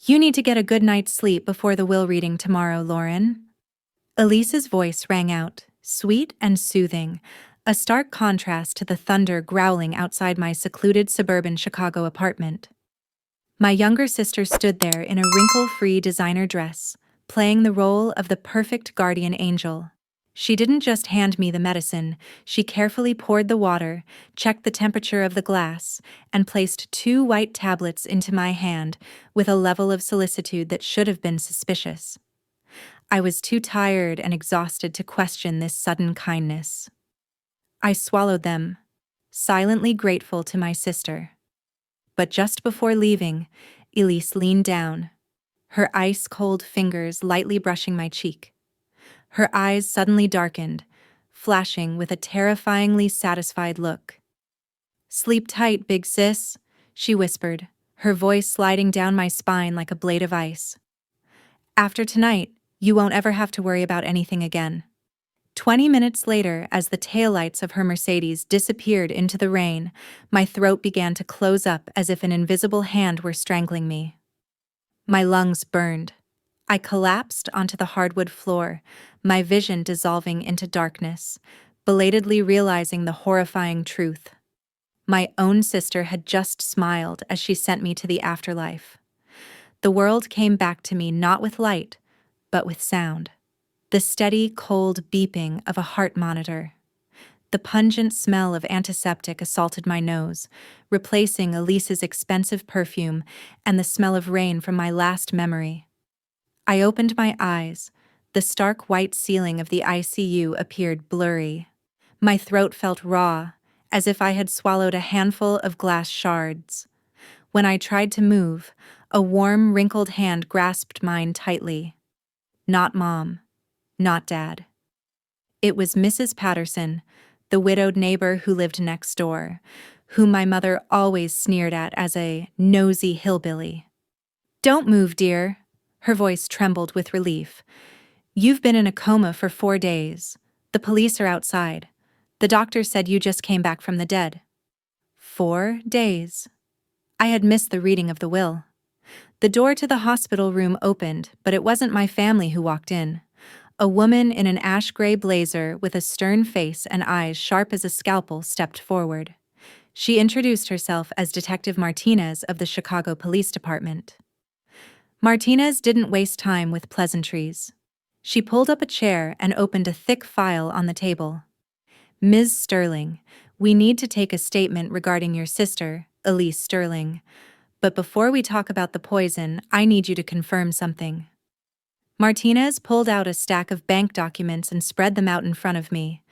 You need to get a good night's sleep before the will reading tomorrow, Lauren. Elise's voice rang out, sweet and soothing, a stark contrast to the thunder growling outside my secluded suburban Chicago apartment. My younger sister stood there in a wrinkle-free designer dress, playing the role of the perfect guardian angel. She didn't just hand me the medicine, she carefully poured the water, checked the temperature of the glass, and placed 2 white tablets into my hand with a level of solicitude that should have been suspicious. I was too tired and exhausted to question this sudden kindness. I swallowed them, silently grateful to my sister. But just before leaving, Elise leaned down, her ice-cold fingers lightly brushing my cheek. Her eyes suddenly darkened, flashing with a terrifyingly satisfied look. "Sleep tight, big sis," she whispered, her voice sliding down my spine like a blade of ice. "After tonight, you won't ever have to worry about anything again." 20 minutes later, as the taillights of her Mercedes disappeared into the rain, my throat began to close up as if an invisible hand were strangling me. My lungs burned. I collapsed onto the hardwood floor, my vision dissolving into darkness, belatedly realizing the horrifying truth. My own sister had just smiled as she sent me to the afterlife. The world came back to me not with light, but with sound. The steady, cold beeping of a heart monitor. The pungent smell of antiseptic assaulted my nose, replacing Elise's expensive perfume and the smell of rain from my last memory. I opened my eyes. The stark white ceiling of the ICU appeared blurry. My throat felt raw, as if I had swallowed a handful of glass shards. When I tried to move, a warm, wrinkled hand grasped mine tightly. Not Mom. Not Dad. It was Mrs. Patterson, the widowed neighbor who lived next door, whom my mother always sneered at as a nosy hillbilly. "Don't move, dear." Her voice trembled with relief. "You've been in a coma for 4 days. The police are outside. The doctor said you just came back from the dead." 4 days. I had missed the reading of the will. The door to the hospital room opened, but it wasn't my family who walked in. A woman in an ash-gray blazer with a stern face and eyes sharp as a scalpel stepped forward. She introduced herself as Detective Martinez of the Chicago Police Department. Martinez didn't waste time with pleasantries. She pulled up a chair and opened a thick file on the table. "Ms. Sterling, we need to take a statement regarding your sister, Elise Sterling. But before we talk about the poison, I need you to confirm something." Martinez pulled out a stack of bank documents and spread them out in front of me.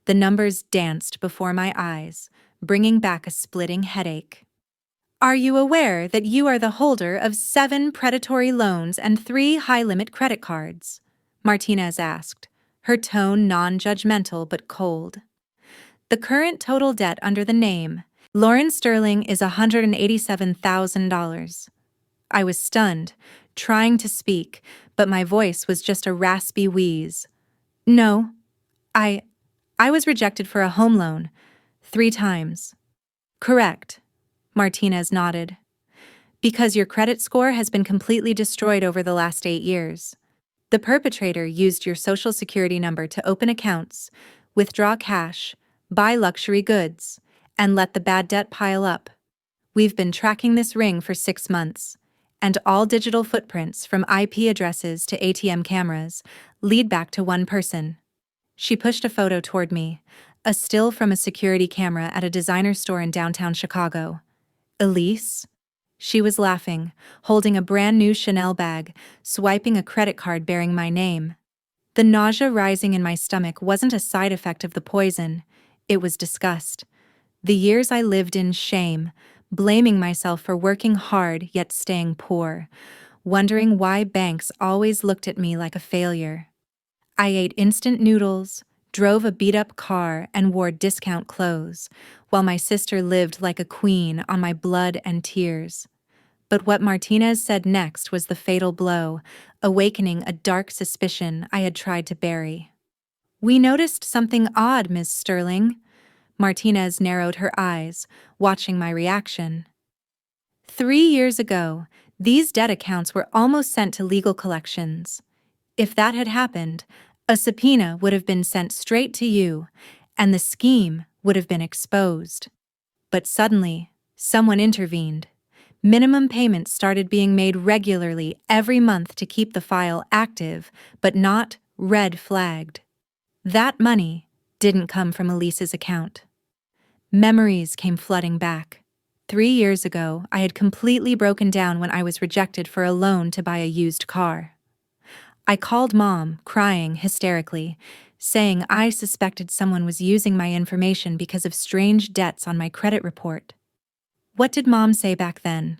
The numbers danced before my eyes, bringing back a splitting headache. "Are you aware that you are the holder of 7 predatory loans and 3 high-limit credit cards?" Martinez asked, her tone non-judgmental but cold. "The current total debt under the name, Lauren Sterling, is $187,000. I was stunned, trying to speak, but my voice was just a raspy wheeze. "No, I was rejected for a home loan 3 times. "Correct," Martinez nodded. "Because your credit score has been completely destroyed over the last 8 years. The perpetrator used your social security number to open accounts, withdraw cash, buy luxury goods, and let the bad debt pile up. We've been tracking this ring for 6 months, and all digital footprints from IP addresses to ATM cameras lead back to one person." She pushed a photo toward me, a still from a security camera at a designer store in downtown Chicago. "Elise?" She was laughing, holding a brand new Chanel bag, swiping a credit card bearing my name. The nausea rising in my stomach wasn't a side effect of the poison, it was disgust. The years I lived in shame, blaming myself for working hard yet staying poor, wondering why banks always looked at me like a failure. I ate instant noodles, drove a beat-up car, and wore discount clothes, while my sister lived like a queen on my blood and tears. But what Martinez said next was the fatal blow, awakening a dark suspicion I had tried to bury. "We noticed something odd, Ms. Sterling." Martinez narrowed her eyes, watching my reaction. 3 years ago, These debt accounts were almost sent to legal collections. If that had happened, a subpoena would have been sent straight to you, and the scheme would have been exposed. But suddenly, someone intervened. Minimum payments started being made regularly every month to keep the file active, but not red flagged. That money didn't come from Elise's account. Memories came flooding back. 3 years ago, I had completely broken down when I was rejected for a loan to buy a used car. I called Mom, crying hysterically, saying I suspected someone was using my information because of strange debts on my credit report. What did Mom say back then?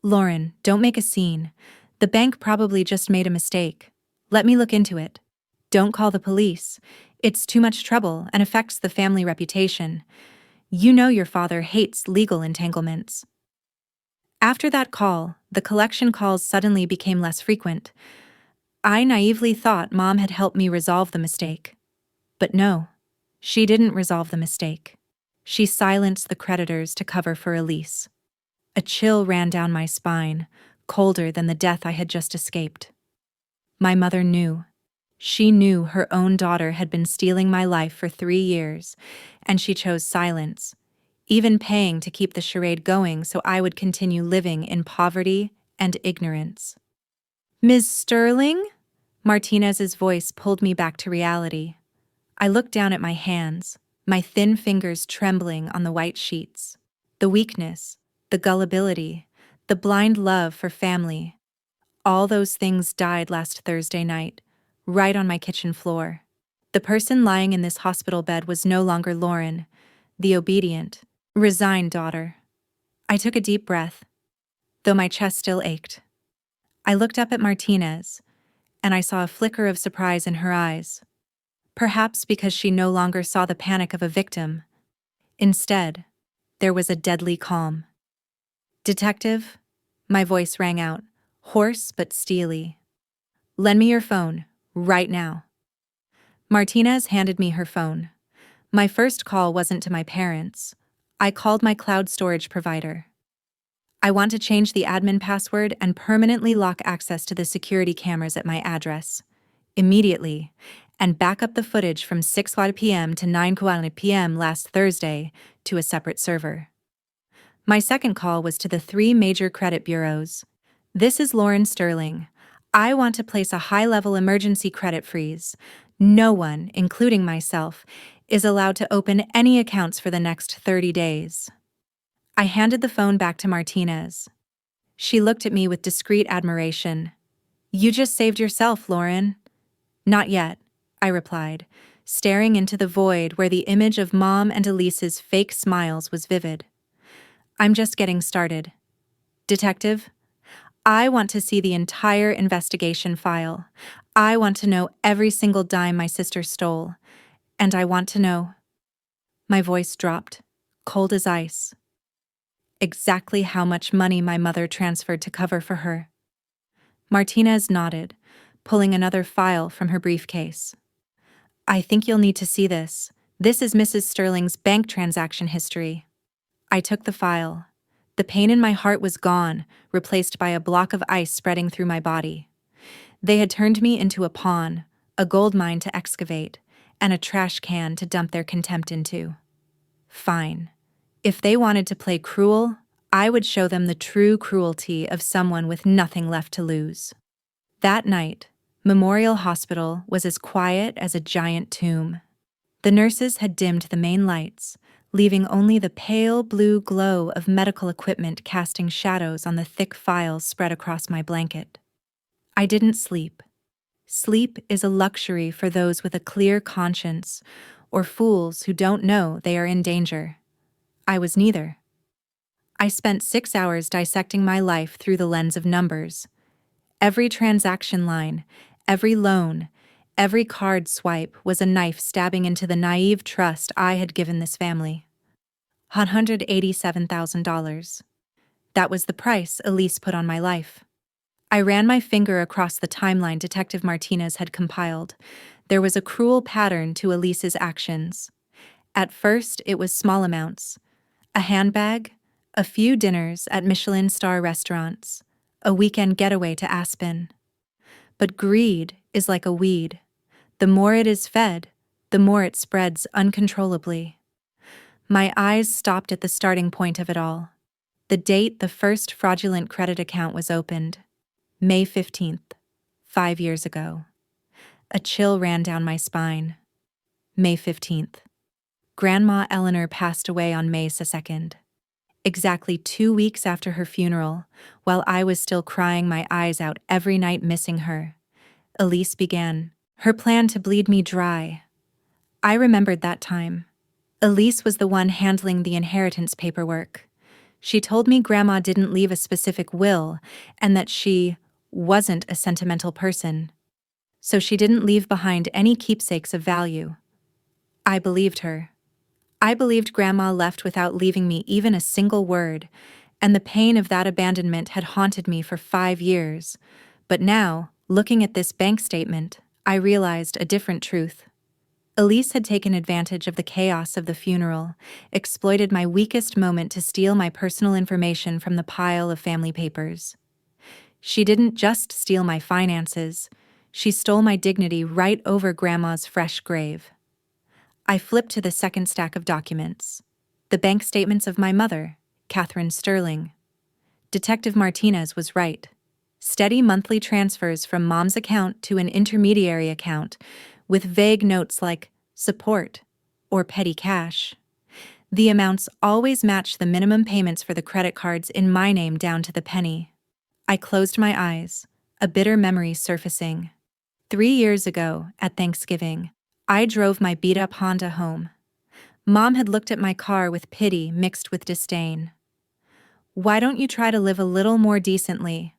"Lauren, don't make a scene. The bank probably just made a mistake. Let me look into it. Don't call the police. It's too much trouble and affects the family reputation. You know your father hates legal entanglements." After that call, the collection calls suddenly became less frequent. I naively thought Mom had helped me resolve the mistake. But no, she didn't resolve the mistake. She silenced the creditors to cover for Elise. A chill ran down my spine, colder than the death I had just escaped. My mother knew. She knew her own daughter had been stealing my life for 3 years, and she chose silence, even paying to keep the charade going so I would continue living in poverty and ignorance. "Ms. Sterling?" Martinez's voice pulled me back to reality. I looked down at my hands, my thin fingers trembling on the white sheets. The weakness, the gullibility, the blind love for family. All those things died last Thursday night, right on my kitchen floor. The person lying in this hospital bed was no longer Lauren, the obedient, resigned daughter. I took a deep breath, though my chest still ached. I looked up at Martinez, and I saw a flicker of surprise in her eyes. Perhaps because she no longer saw the panic of a victim. Instead, there was a deadly calm. "Detective," my voice rang out, hoarse but steely. "Lend me your phone, right now." Martinez handed me her phone. My first call wasn't to my parents. I called my cloud storage provider. "I want to change the admin password and permanently lock access to the security cameras at my address. Immediately, and back up the footage from 6 p.m. to 9 p.m. last Thursday to a separate server." My second call was to the 3 major credit bureaus. "This is Lauren Sterling. I want to place a high-level emergency credit freeze. No one, including myself, is allowed to open any accounts for the next 30 days. I handed the phone back to Martinez. She looked at me with discreet admiration. "You just saved yourself, Lauren." "Not yet," I replied, staring into the void where the image of Mom and Elise's fake smiles was vivid. "I'm just getting started. Detective, I want to see the entire investigation file. I want to know every single dime my sister stole. And I want to know—" My voice dropped, cold as ice. "Exactly how much money my mother transferred to cover for her." Martinez nodded, pulling another file from her briefcase. "I think you'll need to see this. This is Mrs. Sterling's bank transaction history." I took the file. The pain in my heart was gone, replaced by a block of ice spreading through my body. They had turned me into a pawn, a gold mine to excavate, and a trash can to dump their contempt into. Fine. If they wanted to play cruel, I would show them the true cruelty of someone with nothing left to lose. That night, Memorial Hospital was as quiet as a giant tomb. The nurses had dimmed the main lights, leaving only the pale blue glow of medical equipment casting shadows on the thick files spread across my blanket. I didn't sleep. Sleep is a luxury for those with a clear conscience, or fools who don't know they are in danger. I was neither. I spent 6 hours dissecting my life through the lens of numbers. Every transaction line, every loan, every card swipe was a knife stabbing into the naive trust I had given this family. $187,000. That was the price Elise put on my life. I ran my finger across the timeline Detective Martinez had compiled. There was a cruel pattern to Elise's actions. At first, it was small amounts. A handbag, a few dinners at Michelin star restaurants, a weekend getaway to Aspen. But greed is like a weed. The more it is fed, the more it spreads uncontrollably. My eyes stopped at the starting point of it all. The date the first fraudulent credit account was opened. May 15th, 5 years ago. A chill ran down my spine. May 15th. Grandma Eleanor passed away on May 2nd. Exactly 2 weeks after her funeral, while I was still crying my eyes out every night missing her, Elise began her plan to bleed me dry. I remembered that time. Elise was the one handling the inheritance paperwork. She told me Grandma didn't leave a specific will and that she wasn't a sentimental person. So she didn't leave behind any keepsakes of value. I believed her. I believed Grandma left without leaving me even a single word, and the pain of that abandonment had haunted me for 5 years. But now, looking at this bank statement, I realized a different truth. Elise had taken advantage of the chaos of the funeral, exploited my weakest moment to steal my personal information from the pile of family papers. She didn't just steal my finances, she stole my dignity right over Grandma's fresh grave. I flipped to the second stack of documents. The bank statements of my mother, Catherine Sterling. Detective Martinez was right. Steady monthly transfers from Mom's account to an intermediary account, with vague notes like support or petty cash. The amounts always matched the minimum payments for the credit cards in my name down to the penny. I closed my eyes, a bitter memory surfacing. 3 years ago, at Thanksgiving, I drove my beat-up Honda home. Mom had looked at my car with pity mixed with disdain. "Why don't you try to live a little more decently?"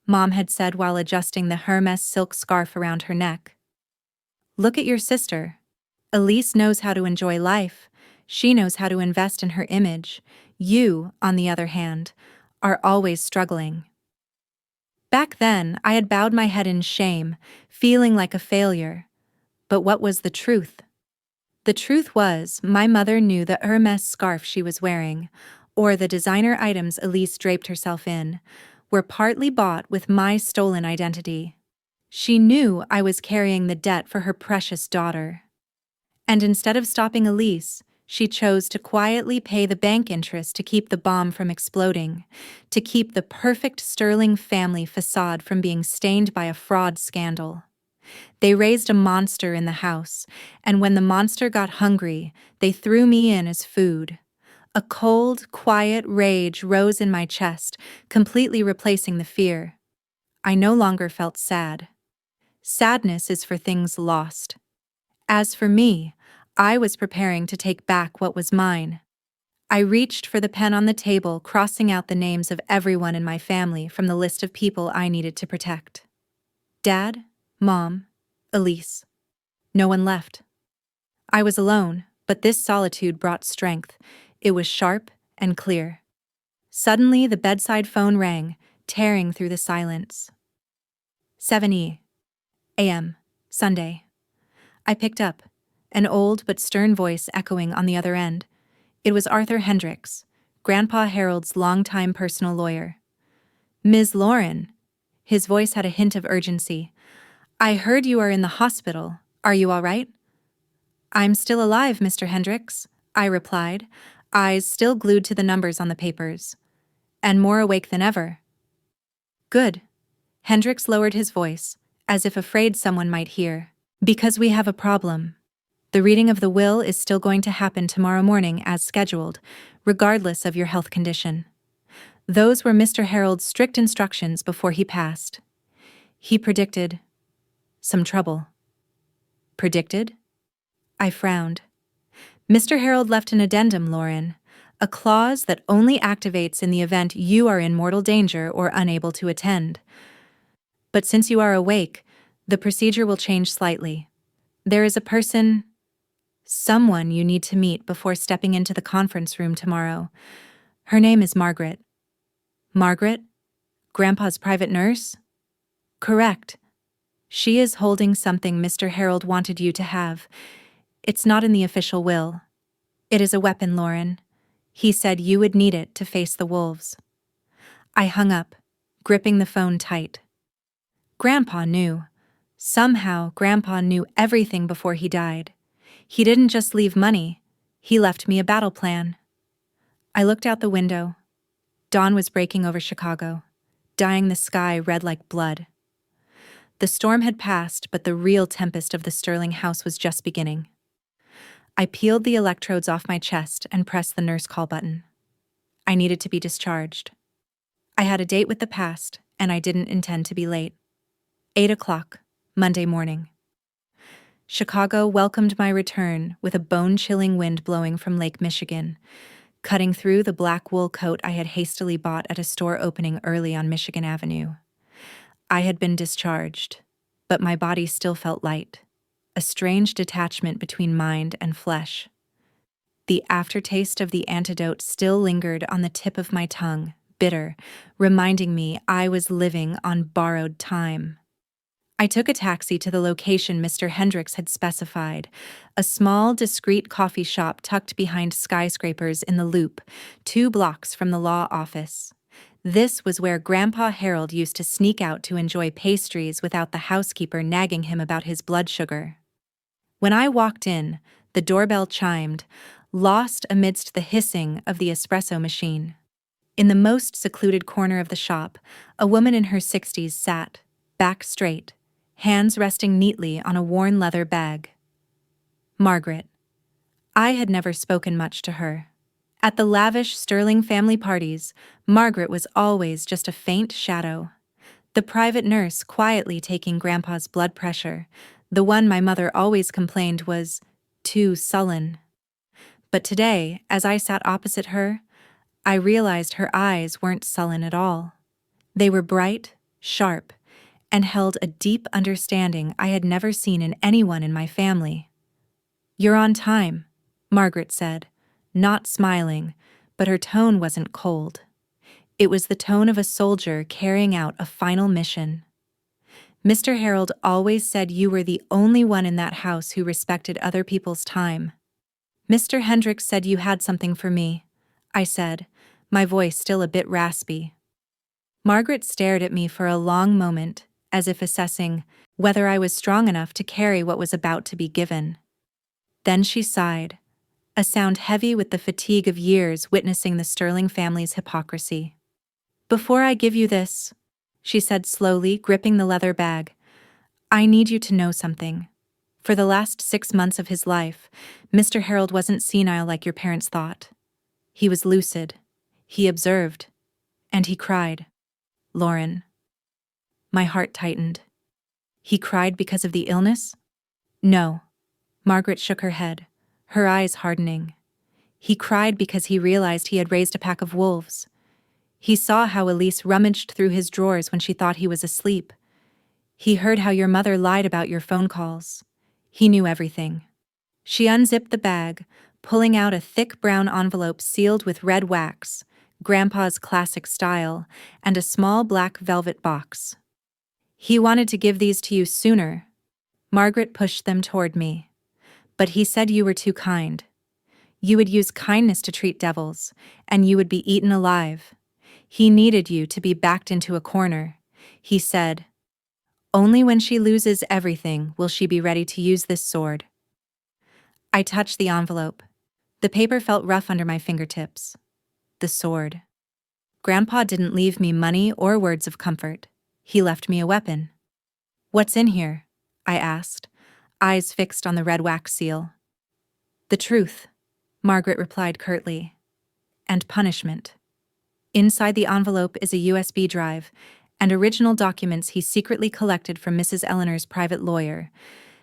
Mom had said while adjusting the Hermes silk scarf around her neck. "Look at your sister. Elise knows how to enjoy life. She knows how to invest in her image. You, on the other hand, are always struggling." Back then, I had bowed my head in shame, feeling like a failure. But what was the truth? The truth was, my mother knew the Hermes scarf she was wearing, or the designer items Elise draped herself in, were partly bought with my stolen identity. She knew I was carrying the debt for her precious daughter. And instead of stopping Elise, she chose to quietly pay the bank interest to keep the bomb from exploding, to keep the perfect Sterling family facade from being stained by a fraud scandal. They raised a monster in the house, and when the monster got hungry, they threw me in as food. A cold, quiet rage rose in my chest, completely replacing the fear. I no longer felt sad. Sadness is for things lost. As for me, I was preparing to take back what was mine. I reached for the pen on the table, crossing out the names of everyone in my family from the list of people I needed to protect. Dad, Mom, Elise. No one left. I was alone, but this solitude brought strength. It was sharp and clear. Suddenly, the bedside phone rang, tearing through the silence. 7 a.m., Sunday. I picked up, an old but stern voice echoing on the other end. It was Arthur Hendricks, Grandpa Harold's longtime personal lawyer. "Ms. Lauren." His voice had a hint of urgency. "I heard you are in the hospital. Are you all right?" "I'm still alive, Mr. Hendricks," I replied, eyes still glued to the numbers on the papers. "And more awake than ever." "Good." Hendricks lowered his voice, as if afraid someone might hear. "Because we have a problem. The reading of the will is still going to happen tomorrow morning as scheduled, regardless of your health condition. Those were Mr. Harold's strict instructions before he passed. He predicted some trouble." "Predicted?" I frowned. "Mr. Harold left an addendum, Lauren, a clause that only activates in the event you are in mortal danger or unable to attend. But since you are awake, the procedure will change slightly. There is someone you need to meet before stepping into the conference room tomorrow. Her name is Margaret." "Margaret? Grandpa's private nurse?" "Correct. She is holding something Mr. Harold wanted you to have. It's not in the official will. It is a weapon, Lauren. He said you would need it to face the wolves." I hung up, gripping the phone tight. Grandpa knew. Somehow, Grandpa knew everything before he died. He didn't just leave money, he left me a battle plan. I looked out the window. Dawn was breaking over Chicago, dyeing the sky red like blood. The storm had passed, but the real tempest of the Sterling house was just beginning. I peeled the electrodes off my chest and pressed the nurse call button. I needed to be discharged. I had a date with the past, and I didn't intend to be late. 8 o'clock, Monday morning. Chicago welcomed my return with a bone-chilling wind blowing from Lake Michigan, cutting through the black wool coat I had hastily bought at a store opening early on Michigan Avenue. I had been discharged, but my body still felt light, a strange detachment between mind and flesh. The aftertaste of the antidote still lingered on the tip of my tongue, bitter, reminding me I was living on borrowed time. I took a taxi to the location Mr. Hendricks had specified, a small, discreet coffee shop tucked behind skyscrapers in the Loop, 2 blocks from the law office. This was where Grandpa Harold used to sneak out to enjoy pastries without the housekeeper nagging him about his blood sugar. When I walked in, the doorbell chimed, lost amidst the hissing of the espresso machine. In the most secluded corner of the shop, a woman in her 60s sat, back straight, hands resting neatly on a worn leather bag. Margaret. I had never spoken much to her. At the lavish Sterling family parties, Margaret was always just a faint shadow. The private nurse quietly taking Grandpa's blood pressure, the one my mother always complained was too sullen. But today, as I sat opposite her, I realized her eyes weren't sullen at all. They were bright, sharp, and held a deep understanding I had never seen in anyone in my family. "You're on time," Margaret said, not smiling, but her tone wasn't cold. It was the tone of a soldier carrying out a final mission. "Mr. Harold always said you were the only one in that house who respected other people's time." "Mr. Hendricks said you had something for me," I said, my voice still a bit raspy. Margaret stared at me for a long moment, as if assessing whether I was strong enough to carry what was about to be given. Then she sighed, a sound heavy with the fatigue of years witnessing the Sterling family's hypocrisy. "Before I give you this," she said slowly, gripping the leather bag, "I need you to know something. For the last 6 months of his life, Mr. Harold wasn't senile like your parents thought. He was lucid. He observed. And he cried. Lauren." My heart tightened. "He cried because of the illness?" "No." Margaret shook her head, her eyes hardening. "He cried because he realized he had raised a pack of wolves. He saw how Elise rummaged through his drawers when she thought he was asleep. He heard how your mother lied about your phone calls. He knew everything." She unzipped the bag, pulling out a thick brown envelope sealed with red wax, Grandpa's classic style, and a small black velvet box. "He wanted to give these to you sooner." Margaret pushed them toward me. "But he said you were too kind. You would use kindness to treat devils, and you would be eaten alive. He needed you to be backed into a corner. He said, 'Only when she loses everything will she be ready to use this sword.'" I touched the envelope. The paper felt rough under my fingertips. The sword. Grandpa didn't leave me money or words of comfort. He left me a weapon. "What's in here?" I asked, eyes fixed on the red wax seal. "The truth," Margaret replied curtly. "And punishment." Inside the envelope is a USB drive and original documents he secretly collected from Mrs. Eleanor's private lawyer,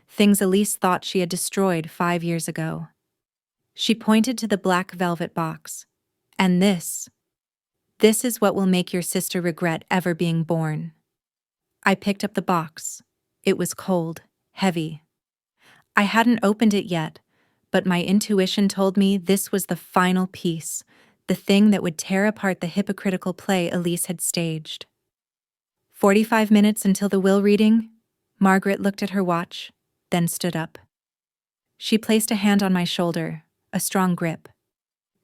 things Elise thought she had destroyed 5 years ago. She pointed to the black velvet box. "And this is what will make your sister regret ever being born." I picked up the box. It was cold, heavy. I hadn't opened it yet, but my intuition told me this was the final piece, the thing that would tear apart the hypocritical play Elise had staged. 45 minutes until the will reading? Margaret looked at her watch, then stood up. She placed a hand on my shoulder, a strong grip.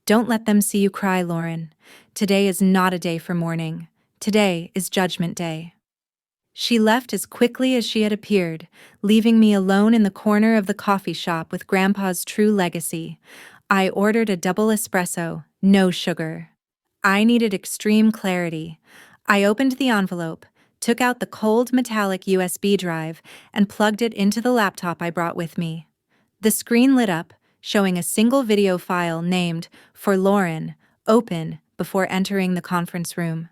"Don't let them see you cry, Lauren. Today is not a day for mourning. Today is Judgment Day. She left as quickly as she had appeared, leaving me alone in the corner of the coffee shop with Grandpa's true legacy. I ordered a double espresso, no sugar. I needed extreme clarity. I opened the envelope, took out the cold metallic USB drive, and plugged it into the laptop I brought with me. The screen lit up, showing a single video file named For Lauren, open, before entering the conference room.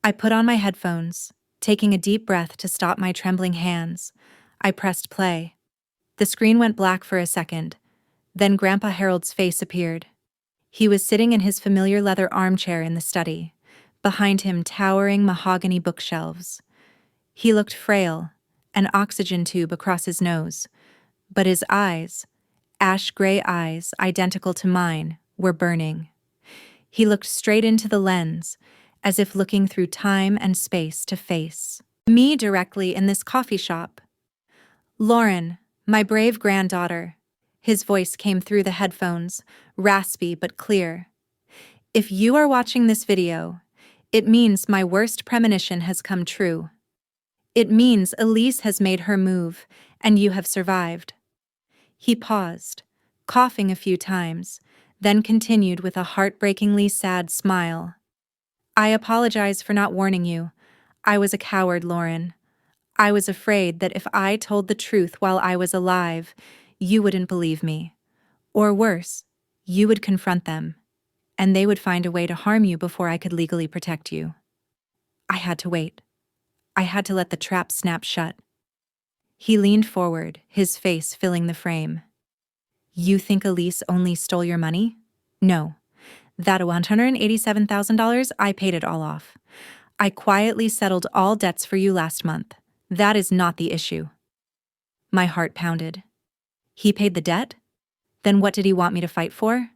I put on my headphones, taking a deep breath to stop my trembling hands. I pressed play. The screen went black for a second. Then Grandpa Harold's face appeared. He was sitting in his familiar leather armchair in the study, behind him towering mahogany bookshelves. He looked frail, an oxygen tube across his nose, but his eyes, ash-gray eyes identical to mine, were burning. He looked straight into the lens, as if looking through time and space to face me directly in this coffee shop. Lauren, my brave granddaughter. His voice came through the headphones, raspy but clear. If you are watching this video, it means my worst premonition has come true. It means Elise has made her move, and you have survived. He paused, coughing a few times, then continued with a heartbreakingly sad smile. I apologize for not warning you. I was a coward, Lauren. I was afraid that if I told the truth while I was alive, you wouldn't believe me. Or worse, you would confront them, and they would find a way to harm you before I could legally protect you. I had to wait. I had to let the trap snap shut. He leaned forward, his face filling the frame. You think Elise only stole your money? No. That $187,000, I paid it all off. I quietly settled all debts for you last month. That is not the issue. My heart pounded. He paid the debt? Then what did he want me to fight for?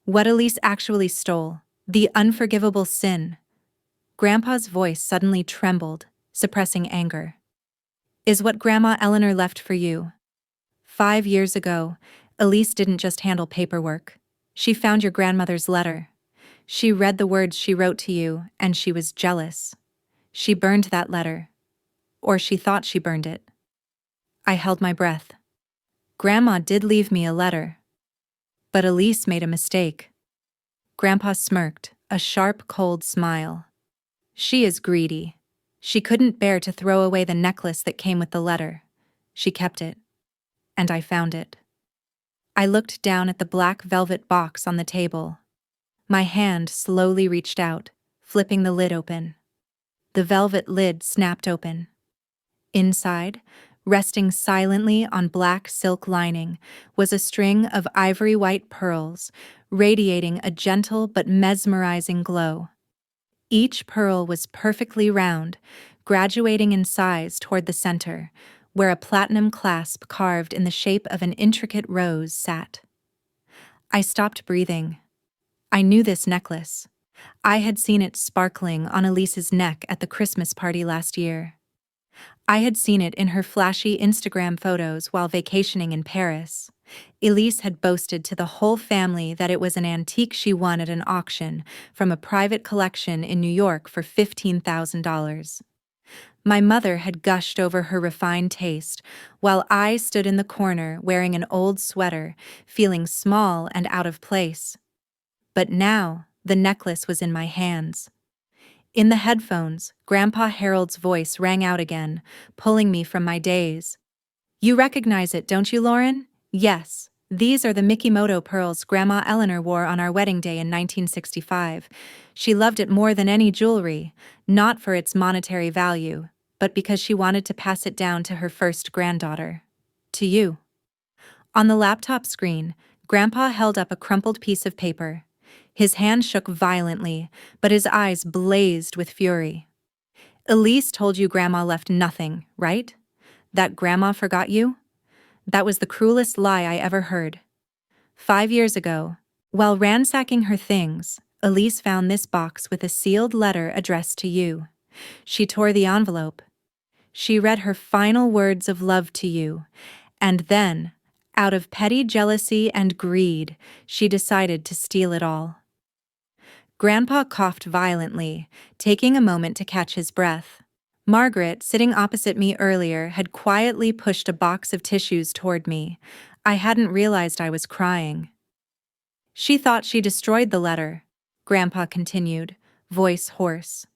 What Elise actually stole, the unforgivable sin. Grandpa's voice suddenly trembled, suppressing anger. Is what Grandma Eleanor left for you. 5 years ago, Elise didn't just handle paperwork. She found your grandmother's letter. She read the words she wrote to you, and she was jealous. She burned that letter. Or she thought she burned it. I held my breath. Grandma did leave me a letter. But Elise made a mistake. Grandpa smirked, a sharp, cold smile. She is greedy. She couldn't bear to throw away the necklace that came with the letter. She kept it. And I found it. I looked down at the black velvet box on the table. My hand slowly reached out, flipping the lid open. The velvet lid snapped open. Inside, resting silently on black silk lining, was a string of ivory-white pearls, radiating a gentle but mesmerizing glow. Each pearl was perfectly round, graduating in size toward the center, where a platinum clasp carved in the shape of an intricate rose sat. I stopped breathing. I knew this necklace. I had seen it sparkling on Elise's neck at the Christmas party last year. I had seen it in her flashy Instagram photos while vacationing in Paris. Elise had boasted to the whole family that it was an antique she won at an auction from a private collection in New York for $15,000. My mother had gushed over her refined taste, while I stood in the corner wearing an old sweater, feeling small and out of place. But now, the necklace was in my hands. In the headphones, Grandpa Harold's voice rang out again, pulling me from my daze. You recognize it, don't you, Lauren? Yes. These are the Mikimoto pearls Grandma Eleanor wore on our wedding day in 1965. She loved it more than any jewelry, not for its monetary value, but because she wanted to pass it down to her first granddaughter. To you. On the laptop screen, Grandpa held up a crumpled piece of paper. His hand shook violently, but his eyes blazed with fury. Elise told you Grandma left nothing, right? That Grandma forgot you? That was the cruelest lie I ever heard. 5 years ago, while ransacking her things, Elise found this box with a sealed letter addressed to you. She tore the envelope. She read her final words of love to you, and then, out of petty jealousy and greed, she decided to steal it all. Grandpa coughed violently, taking a moment to catch his breath. Margaret, sitting opposite me earlier, had quietly pushed a box of tissues toward me. I hadn't realized I was crying. She thought she destroyed the letter, Grandpa continued, voice hoarse.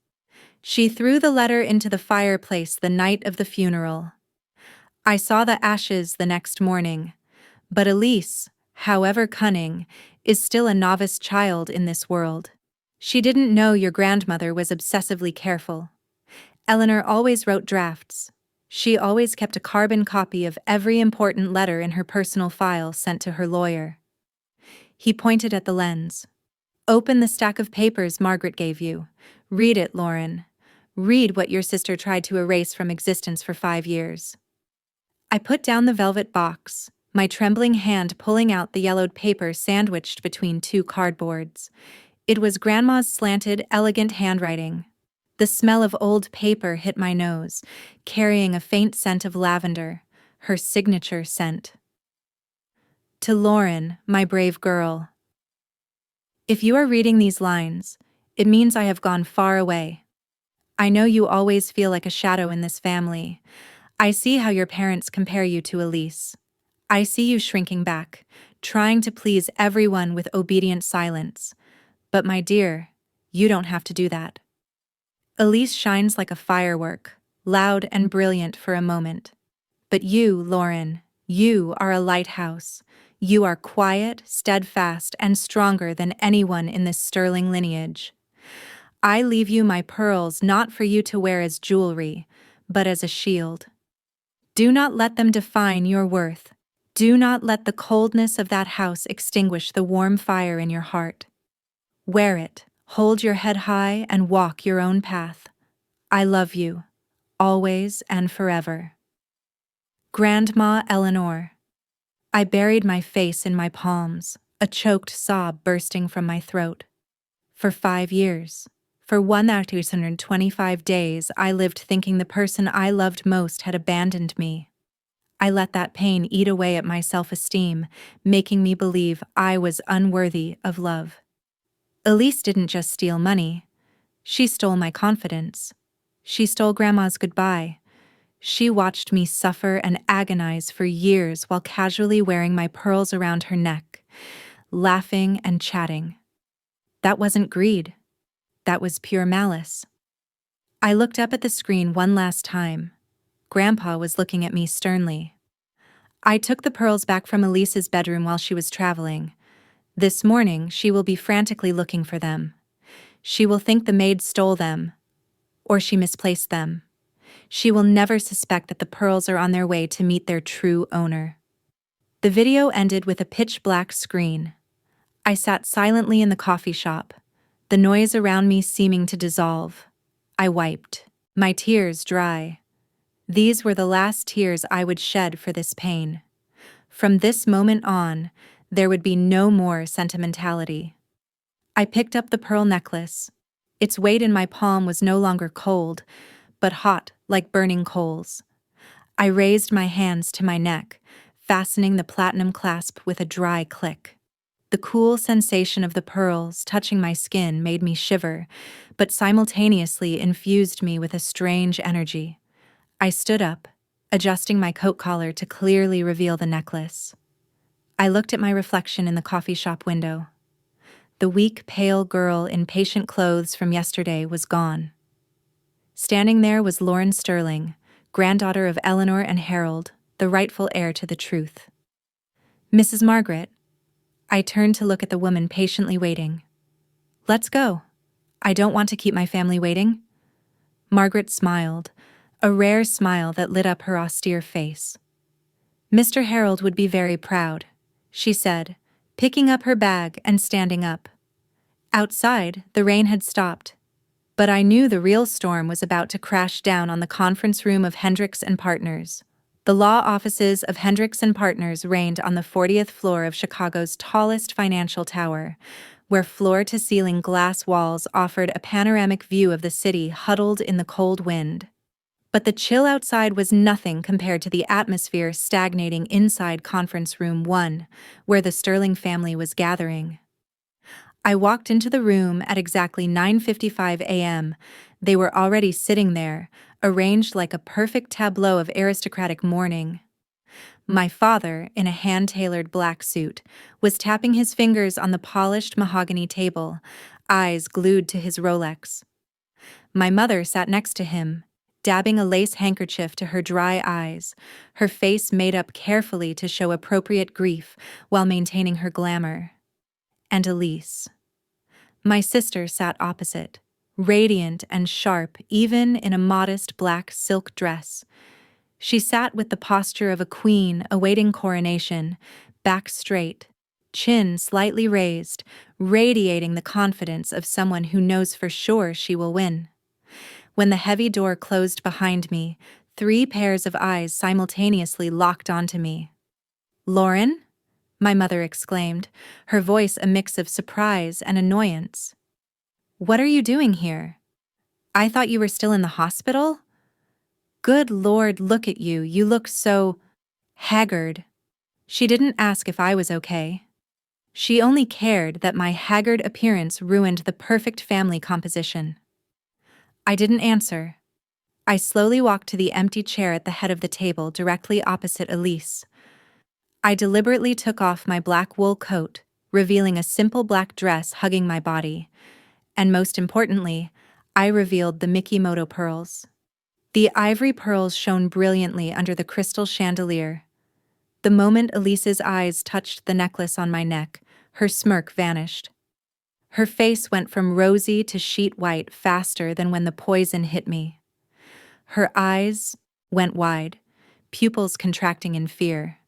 She threw the letter into the fireplace the night of the funeral. I saw the ashes the next morning, but Elise, however cunning, is still a novice child in this world. She didn't know your grandmother was obsessively careful. Eleanor always wrote drafts. She always kept a carbon copy of every important letter in her personal file sent to her lawyer. He pointed at the lens. Open the stack of papers Margaret gave you. Read it, Lauren. Read what your sister tried to erase from existence for 5 years. I put down the velvet box, my trembling hand pulling out the yellowed paper sandwiched between 2 cardboards. It was Grandma's slanted, elegant handwriting. The smell of old paper hit my nose, carrying a faint scent of lavender, her signature scent. To Lauren, my brave girl. If you are reading these lines, it means I have gone far away. I know you always feel like a shadow in this family. I see how your parents compare you to Elise. I see you shrinking back, trying to please everyone with obedient silence. But my dear, you don't have to do that. Elise shines like a firework, loud and brilliant for a moment. But you, Lauren, you are a lighthouse. You are quiet, steadfast, and stronger than anyone in this sterling lineage. I leave you my pearls not for you to wear as jewelry, but as a shield. Do not let them define your worth. Do not let the coldness of that house extinguish the warm fire in your heart. Wear it, hold your head high, and walk your own path. I love you, always and forever. Grandma Eleanor. I buried my face in my palms, a choked sob bursting from my throat. For 5 years, for 1,225 days, I lived thinking the person I loved most had abandoned me. I let that pain eat away at my self-esteem, making me believe I was unworthy of love. Elise didn't just steal money. She stole my confidence. She stole Grandma's goodbye. She watched me suffer and agonize for years while casually wearing my pearls around her neck, laughing and chatting. That wasn't greed. That was pure malice. I looked up at the screen one last time. Grandpa was looking at me sternly. I took the pearls back from Elise's bedroom while she was traveling. This morning, she will be frantically looking for them. She will think the maid stole them, or she misplaced them. She will never suspect that the pearls are on their way to meet their true owner. The video ended with a pitch-black screen. I sat silently in the coffee shop, the noise around me seeming to dissolve. I wiped, my tears dry. These were the last tears I would shed for this pain. From this moment on, there would be no more sentimentality. I picked up the pearl necklace. Its weight in my palm was no longer cold, but hot like burning coals. I raised my hands to my neck, fastening the platinum clasp with a dry click. The cool sensation of the pearls touching my skin made me shiver, but simultaneously infused me with a strange energy. I stood up, adjusting my coat collar to clearly reveal the necklace. I looked at my reflection in the coffee shop window. The weak, pale girl in patient clothes from yesterday was gone. Standing there was Lauren Sterling, granddaughter of Eleanor and Harold, the rightful heir to the truth. Mrs. Margaret. I turned to look at the woman patiently waiting. Let's go. I don't want to keep my family waiting. Margaret smiled, a rare smile that lit up her austere face. Mr. Harold would be very proud, she said, picking up her bag and standing up. Outside, the rain had stopped, but I knew the real storm was about to crash down on the conference room of Hendricks and Partners. The law offices of Hendricks and Partners reigned on the 40th floor of Chicago's tallest financial tower, where floor-to-ceiling glass walls offered a panoramic view of the city huddled in the cold wind. But the chill outside was nothing compared to the atmosphere stagnating inside Conference Room 1, where the Sterling family was gathering. I walked into the room at exactly 9:55 a.m. They were already sitting there, arranged like a perfect tableau of aristocratic mourning. My father, in a hand-tailored black suit, was tapping his fingers on the polished mahogany table, eyes glued to his Rolex. My mother sat next to him, dabbing a lace handkerchief to her dry eyes, her face made up carefully to show appropriate grief while maintaining her glamour. And Elise. My sister sat opposite, radiant and sharp even in a modest black silk dress. She sat with the posture of a queen awaiting coronation, back straight, chin slightly raised, radiating the confidence of someone who knows for sure she will win. When the heavy door closed behind me, 3 pairs of eyes simultaneously locked onto me. "Lauren?" my mother exclaimed, her voice a mix of surprise and annoyance. "What are you doing here? I thought you were still in the hospital? Good Lord, look at you, you look so haggard." She didn't ask if I was okay. She only cared that my haggard appearance ruined the perfect family composition. I didn't answer. I slowly walked to the empty chair at the head of the table directly opposite Elise. I deliberately took off my black wool coat, revealing a simple black dress hugging my body. And most importantly, I revealed the Mikimoto pearls. The ivory pearls shone brilliantly under the crystal chandelier. The moment Elise's eyes touched the necklace on my neck, her smirk vanished. Her face went from rosy to sheet white faster than when the poison hit me. Her eyes went wide, pupils contracting in fear.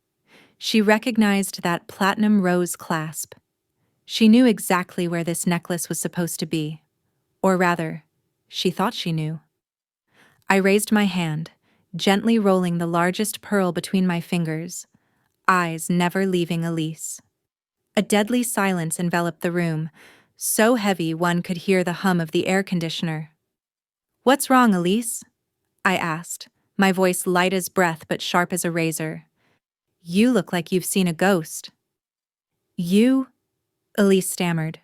She recognized that platinum rose clasp. She knew exactly where this necklace was supposed to be. Or rather, she thought she knew. I raised my hand, gently rolling the largest pearl between my fingers, eyes never leaving Elise. A deadly silence enveloped the room, so heavy one could hear the hum of the air conditioner. "What's wrong, Elise?" I asked, my voice light as breath but sharp as a razor. "You look like you've seen a ghost." "You?" Elise stammered,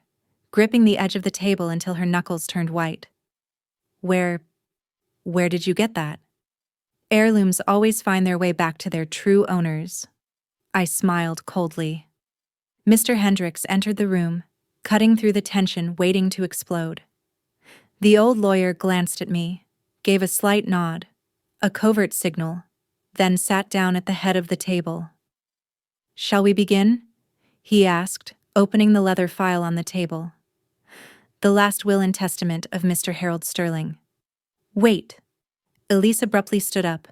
gripping the edge of the table until her knuckles turned white. Where did you get that?" "Heirlooms always find their way back to their true owners." I smiled coldly. Mr. Hendricks entered the room, cutting through the tension waiting to explode. The old lawyer glanced at me, gave a slight nod, a covert signal, then sat down at the head of the table. "Shall we begin?" he asked, opening the leather file on the table. "The last will and testament of Mr. Harold Sterling." "Wait." Elise abruptly stood up.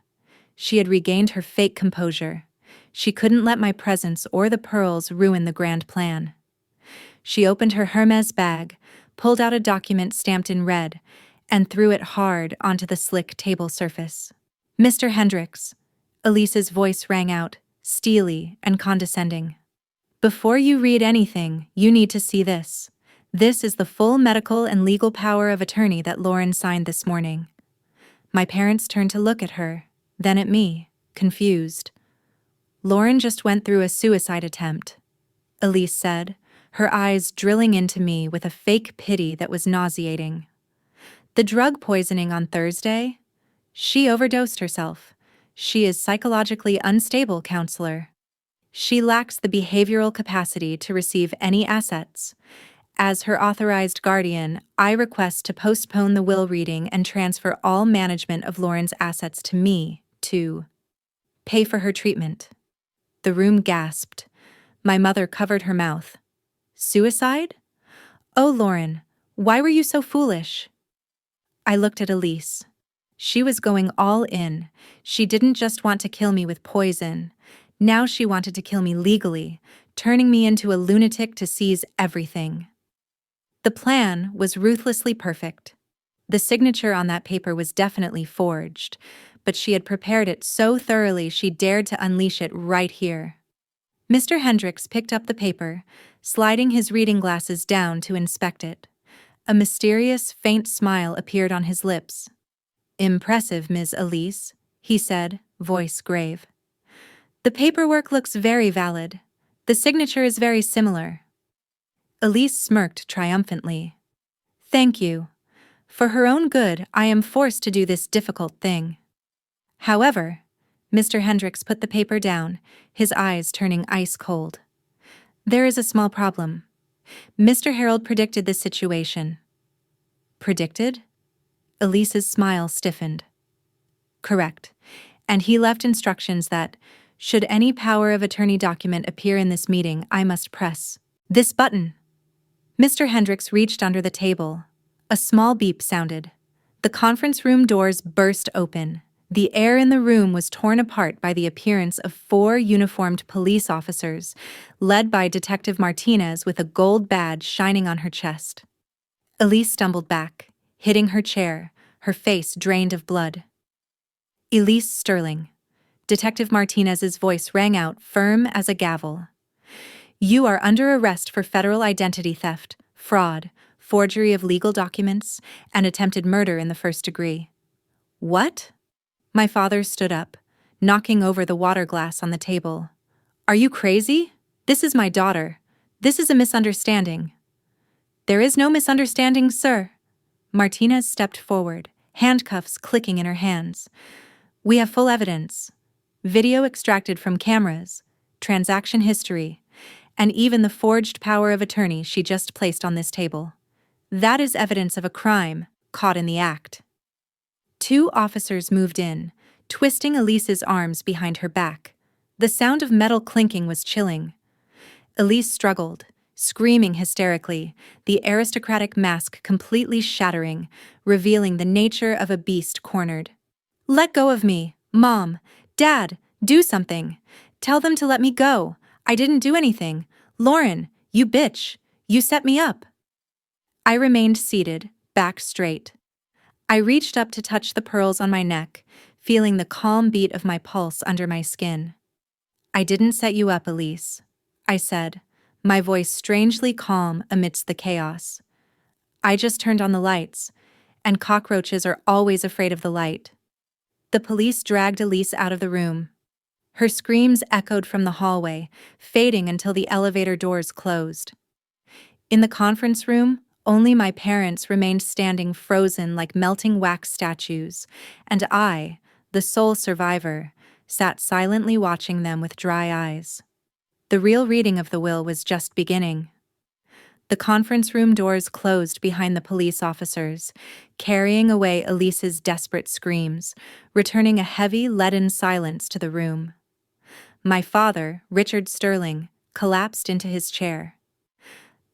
She had regained her fake composure. She couldn't let my presence or the pearls ruin the grand plan. She opened her Hermes bag, pulled out a document stamped in red, and threw it hard onto the slick table surface. "Mr. Hendricks," Elise's voice rang out, steely and condescending. "Before you read anything, you need to see this. This is the full medical and legal power of attorney that Lauren signed this morning." My parents turned to look at her, then at me, confused. "Lauren just went through a suicide attempt," Elise said, her eyes drilling into me with a fake pity that was nauseating. "The drug poisoning on Thursday? She overdosed herself. She is psychologically unstable, counselor. She lacks the behavioral capacity to receive any assets. As her authorized guardian, I request to postpone the will reading and transfer all management of Lauren's assets to me, to pay for her treatment." The room gasped. My mother covered her mouth. "Suicide? Oh, Lauren, why were you so foolish?" I looked at Elise. She was going all in. She didn't just want to kill me with poison. Now she wanted to kill me legally, turning me into a lunatic to seize everything. The plan was ruthlessly perfect. The signature on that paper was definitely forged, but she had prepared it so thoroughly she dared to unleash it right here. Mr. Hendricks picked up the paper, sliding his reading glasses down to inspect it. A mysterious, faint smile appeared on his lips. "Impressive, Ms. Elise," he said, voice grave. "The paperwork looks very valid. The signature is very similar." Elise smirked triumphantly. Thank you. For her own good, I am forced to do this difficult thing. However, Mr. Hendricks put the paper down, his eyes turning ice cold. There is a small problem. Mr. Harold predicted this situation. Predicted? Elise's smile stiffened. Correct. And he left instructions that, should any power of attorney document appear in this meeting, I must press this button. Mr. Hendricks reached under the table. A small beep sounded. The conference room doors burst open. The air in the room was torn apart by the appearance of 4 uniformed police officers, led by Detective Martinez with a gold badge shining on her chest. Elise stumbled back, hitting her chair, her face drained of blood. Elise Sterling. Detective Martinez's voice rang out, firm as a gavel. You are under arrest for federal identity theft, fraud, forgery of legal documents, and attempted murder in the first degree. What? My father stood up, knocking over the water glass on the table. Are you crazy? This is my daughter. This is a misunderstanding. There is no misunderstanding, sir. Martinez stepped forward, handcuffs clicking in her hands. We have full evidence. Video extracted from cameras, transaction history, and even the forged power of attorney she just placed on this table. That is evidence of a crime caught in the act. 2 officers moved in, twisting Elise's arms behind her back. The sound of metal clinking was chilling. Elise struggled, screaming hysterically, the aristocratic mask completely shattering, revealing the nature of a beast cornered. Let go of me, Mom, Dad, do something. Tell them to let me go. I didn't do anything. Lauren, you bitch, you set me up. I remained seated, back straight. I reached up to touch the pearls on my neck, feeling the calm beat of my pulse under my skin. I didn't set you up, Elise, I said, my voice strangely calm amidst the chaos. I just turned on the lights, and cockroaches are always afraid of the light. The police dragged Elise out of the room. Her screams echoed from the hallway, fading until the elevator doors closed. In the conference room, only my parents remained standing frozen like melting wax statues, and I, the sole survivor, sat silently watching them with dry eyes. The real reading of the will was just beginning. The conference room doors closed behind the police officers, carrying away Elise's desperate screams, returning a heavy, leaden silence to the room. My father, Richard Sterling, collapsed into his chair.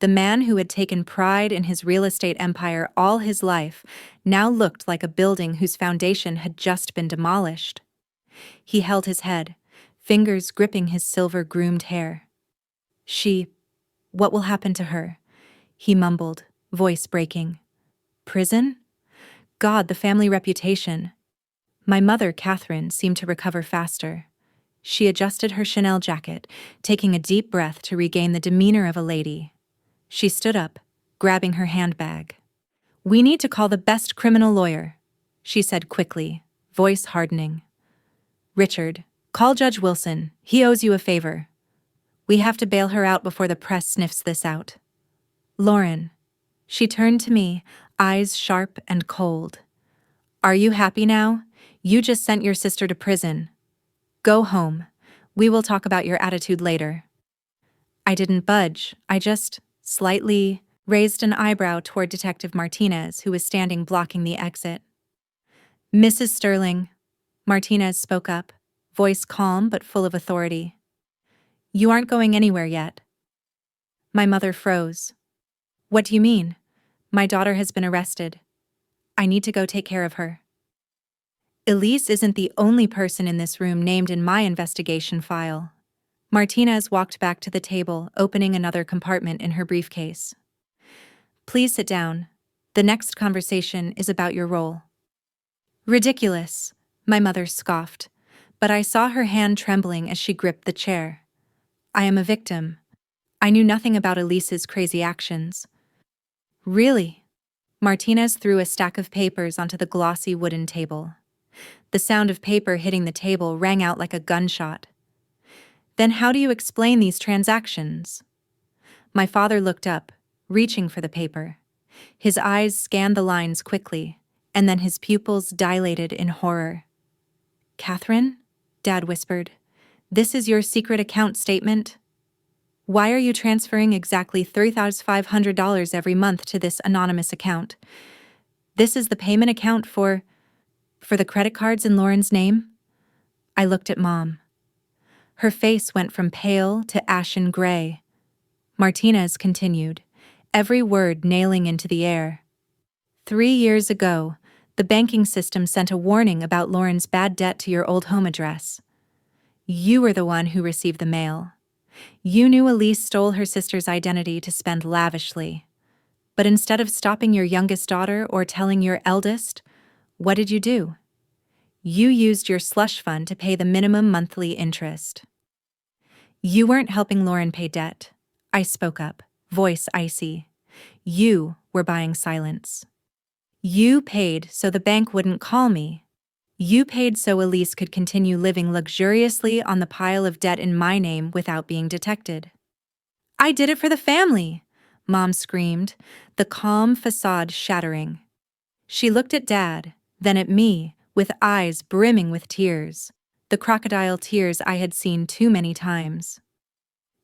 The man who had taken pride in his real estate empire all his life now looked like a building whose foundation had just been demolished. He held his head, fingers gripping his silver-groomed hair. What will happen to her? He mumbled, voice breaking. Prison? God, the family reputation. My mother, Catherine, seemed to recover faster. She adjusted her Chanel jacket, taking a deep breath to regain the demeanor of a lady. She stood up, grabbing her handbag. We need to call the best criminal lawyer, she said quickly, voice hardening. Richard, call Judge Wilson. He owes you a favor. We have to bail her out before the press sniffs this out. Lauren. She turned to me, eyes sharp and cold. Are you happy now? You just sent your sister to prison. Go home. We will talk about your attitude later. I didn't budge. I just slightly raised an eyebrow toward Detective Martinez, who was standing blocking the exit. Mrs. Sterling, Martinez spoke up, voice calm but full of authority. You aren't going anywhere yet. My mother froze. What do you mean? My daughter has been arrested. I need to go take care of her. Elise isn't the only person in this room named in my investigation file. Martinez walked back to the table, opening another compartment in her briefcase. Please sit down. The next conversation is about your role. Ridiculous, my mother scoffed, but I saw her hand trembling as she gripped the chair. I am a victim. I knew nothing about Elise's crazy actions. Really? Martinez threw a stack of papers onto the glossy wooden table. The sound of paper hitting the table rang out like a gunshot. Then how do you explain these transactions? My father looked up, reaching for the paper. His eyes scanned the lines quickly, and then his pupils dilated in horror. "Catherine?" Dad whispered. "This is your secret account statement? Why are you transferring exactly $3,500 every month to this anonymous account? This is the payment account for the credit cards in Lauren's name?" I looked at Mom. Her face went from pale to ashen gray. Martinez continued, every word nailing into the air. 3 years ago, the banking system sent a warning about Lauren's bad debt to your old home address. You were the one who received the mail. You knew Elise stole her sister's identity to spend lavishly. But instead of stopping your youngest daughter or telling your eldest, what did you do? You used your slush fund to pay the minimum monthly interest. You weren't helping Lauren pay debt. I spoke up, voice icy. You were buying silence. You paid so the bank wouldn't call me. You paid so Elise could continue living luxuriously on the pile of debt in my name without being detected. I did it for the family, Mom screamed, the calm facade shattering. She looked at Dad, then at me, with eyes brimming with tears, the crocodile tears I had seen too many times.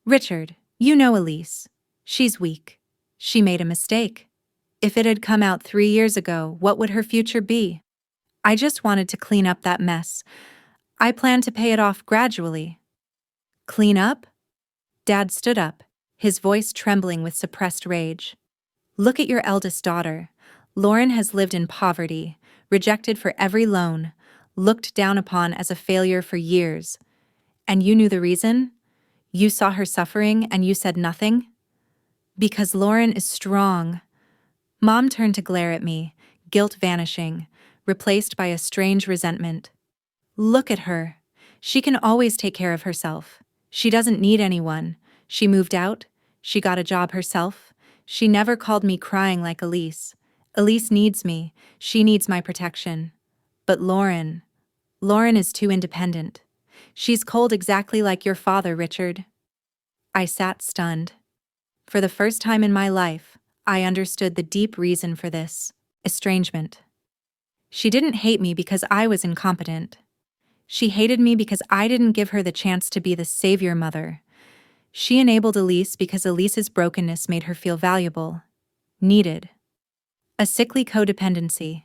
Richard, you know Elise. She's weak. She made a mistake. If it had come out 3 years ago, what would her future be? I just wanted to clean up that mess. I planned to pay it off gradually. Clean up? Dad stood up, his voice trembling with suppressed rage. Look at your eldest daughter. Lauren has lived in poverty, rejected for every loan, looked down upon as a failure for years. And you knew the reason? You saw her suffering and you said nothing? Because Lauren is strong. Mom turned to glare at me, guilt vanishing, replaced by a strange resentment. Look at her. She can always take care of herself. She doesn't need anyone. She moved out. She got a job herself. She never called me crying like Elise. Elise needs me. She needs my protection. But Lauren is too independent. She's cold exactly like your father, Richard. I sat stunned. For the first time in my life, I understood the deep reason for this: estrangement. She didn't hate me because I was incompetent. She hated me because I didn't give her the chance to be the savior mother. She enabled Elise because Elise's brokenness made her feel valuable, needed. A sickly codependency.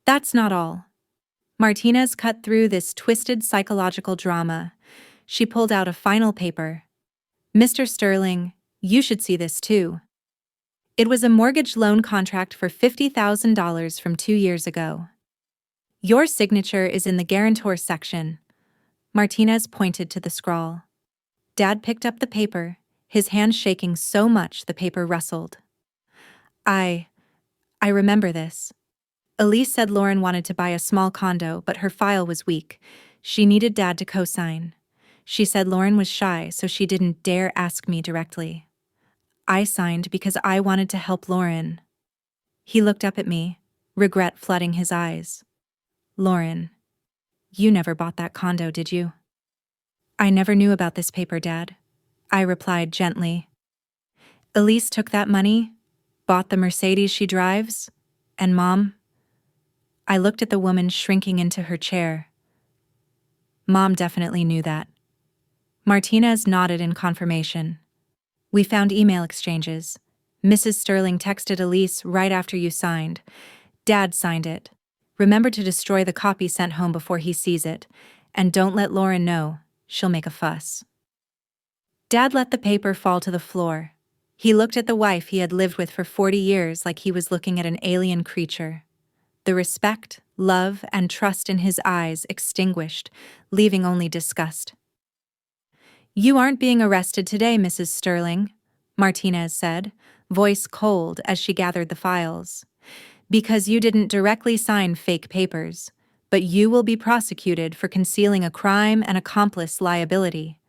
That's not all. Martinez cut through this twisted psychological drama. She pulled out a final paper. Mr. Sterling, you should see this too. It was a mortgage loan contract for $50,000 from 2 years ago. Your signature is in the guarantor section. Martinez pointed to the scrawl. Dad picked up the paper, his hand shaking so much the paper rustled. I remember this. Elise said Lauren wanted to buy a small condo, but her file was weak. She needed Dad to co-sign. She said Lauren was shy, so she didn't dare ask me directly. I signed because I wanted to help Lauren. He looked up at me, regret flooding his eyes. Lauren, you never bought that condo, did you? I never knew about this paper, Dad. I replied gently. Elise took that money, bought the Mercedes she drives, and Mom. I looked at the woman shrinking into her chair. Mom definitely knew that. Martinez nodded in confirmation. We found email exchanges. Mrs. Sterling texted Elise right after you signed. Dad signed it. Remember to destroy the copy sent home before he sees it, and don't let Lauren know. She'll make a fuss. Dad let the paper fall to the floor. He looked at the wife he had lived with for 40 years like he was looking at an alien creature. The respect, love, and trust in his eyes extinguished, leaving only disgust. You aren't being arrested today, Mrs. Sterling, Martinez said, voice cold as she gathered the files. Because you didn't directly sign fake papers, but you will be prosecuted for concealing a crime and accomplice liability.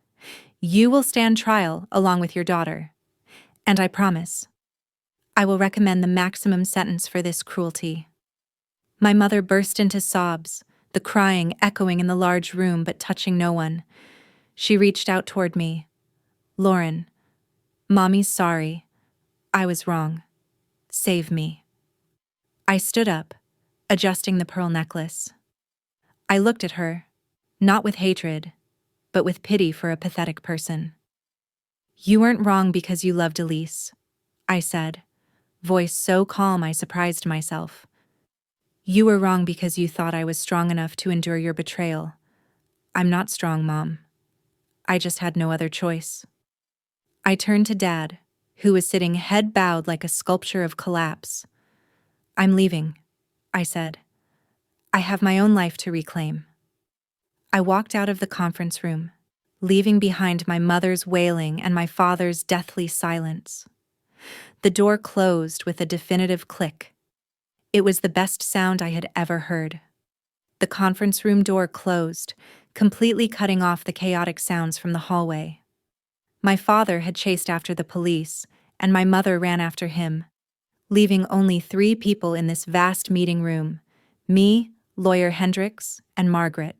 You will stand trial along with your daughter. And I promise, I will recommend the maximum sentence for this cruelty. My mother burst into sobs, the crying echoing in the large room but touching no one. She reached out toward me. Lauren, Mommy's sorry. I was wrong. Save me. I stood up, adjusting the pearl necklace. I looked at her, not with hatred, but with pity for a pathetic person. You weren't wrong because you loved Elise, I said, voice so calm I surprised myself. You were wrong because you thought I was strong enough to endure your betrayal. I'm not strong, Mom. I just had no other choice. I turned to Dad, who was sitting head bowed like a sculpture of collapse. I'm leaving, I said. I have my own life to reclaim. I walked out of the conference room, leaving behind my mother's wailing and my father's deathly silence. The door closed with a definitive click. It was the best sound I had ever heard. The conference room door closed, completely cutting off the chaotic sounds from the hallway. My father had chased after the police, and my mother ran after him, leaving only 3 people in this vast meeting room: me, Lawyer Hendricks, and Margaret.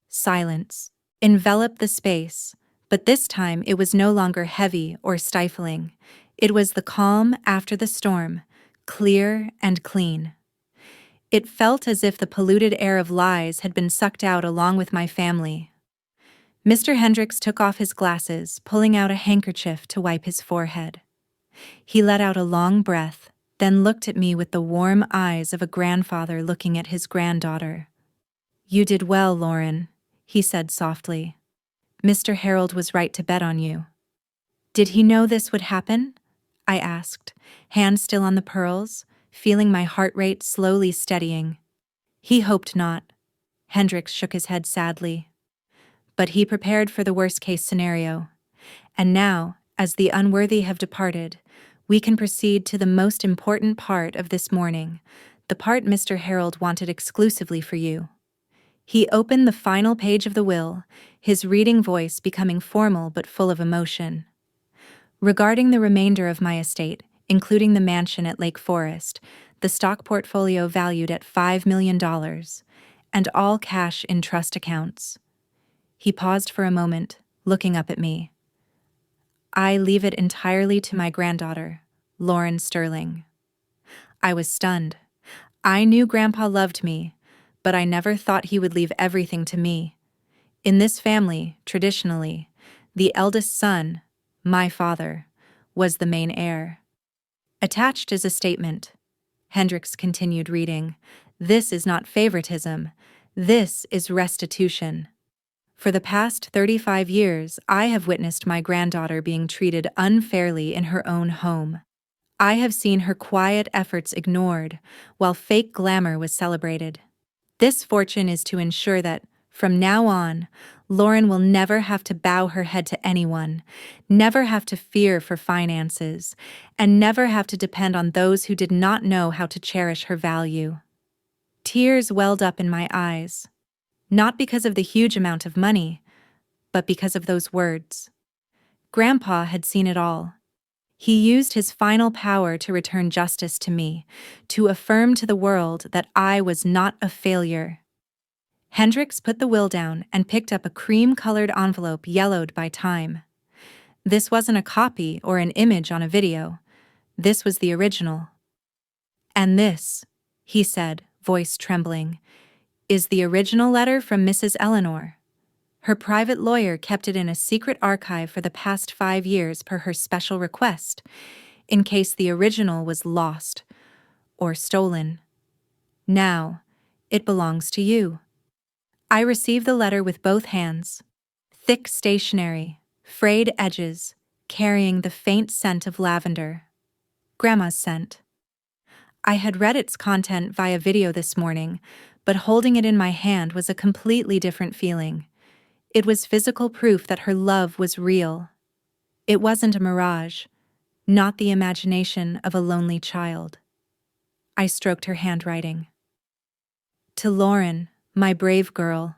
Silence enveloped the space, but this time it was no longer heavy or stifling. It was the calm after the storm, clear and clean. It felt as if the polluted air of lies had been sucked out along with my family. Mr. Hendricks took off his glasses, pulling out a handkerchief to wipe his forehead. He let out a long breath, then looked at me with the warm eyes of a grandfather looking at his granddaughter. You did well, Lauren, he said softly. Mr. Harold was right to bet on you. Did he know this would happen? I asked, hand still on the pearls, feeling my heart rate slowly steadying. He hoped not. Hendricks shook his head sadly. But he prepared for the worst-case scenario. And now, as the unworthy have departed, we can proceed to the most important part of this morning, the part Mr. Harold wanted exclusively for you. He opened the final page of the will, his reading voice becoming formal but full of emotion. Regarding the remainder of my estate, including the mansion at Lake Forest, the stock portfolio valued at $5 million, and all cash in trust accounts. He paused for a moment, looking up at me. I leave it entirely to my granddaughter, Lauren Sterling. I was stunned. I knew Grandpa loved me, but I never thought he would leave everything to me. In this family, traditionally, the eldest son, my father, was the main heir. Attached is a statement. Hendricks continued reading. This is not favoritism. This is restitution. For the past 35 years, I have witnessed my granddaughter being treated unfairly in her own home. I have seen her quiet efforts ignored, while fake glamour was celebrated. This fortune is to ensure that, from now on, Lauren will never have to bow her head to anyone, never have to fear for finances, and never have to depend on those who did not know how to cherish her value. Tears welled up in my eyes. Not because of the huge amount of money, but because of those words. Grandpa had seen it all. He used his final power to return justice to me, to affirm to the world that I was not a failure. Hendricks put the will down and picked up a cream-colored envelope yellowed by time. This wasn't a copy or an image on a video. This was the original. And this, he said, voice trembling, is the original letter from Mrs. Eleanor. Her private lawyer kept it in a secret archive for the past 5 years per her special request, in case the original was lost or stolen. Now, it belongs to you. I received the letter with both hands. Thick stationery, frayed edges, carrying the faint scent of lavender. Grandma's scent. I had read its content via video this morning, but holding it in my hand was a completely different feeling. It was physical proof that her love was real. It wasn't a mirage, not the imagination of a lonely child. I stroked her handwriting. To Lauren, my brave girl.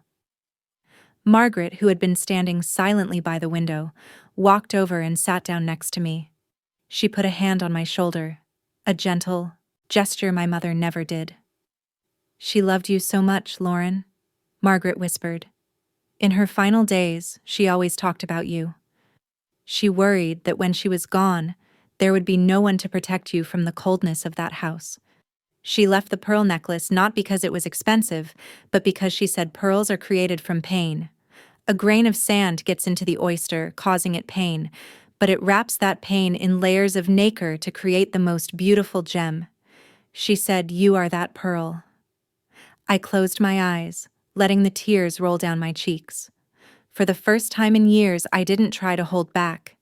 Margaret, who had been standing silently by the window, walked over and sat down next to me. She put a hand on my shoulder, a gentle gesture my mother never did. She loved you so much, Lauren, Margaret whispered. In her final days, she always talked about you. She worried that when she was gone, There would be no one to protect you from the coldness of that house. She left the pearl necklace not because it was expensive, but because she said pearls are created from pain. A grain of sand gets into the oyster, causing it pain, but it wraps that pain in layers of nacre to create the most beautiful gem. She said, "You are that pearl." I closed my eyes, letting the tears roll down my cheeks. For the first time in years, I didn't try to hold back.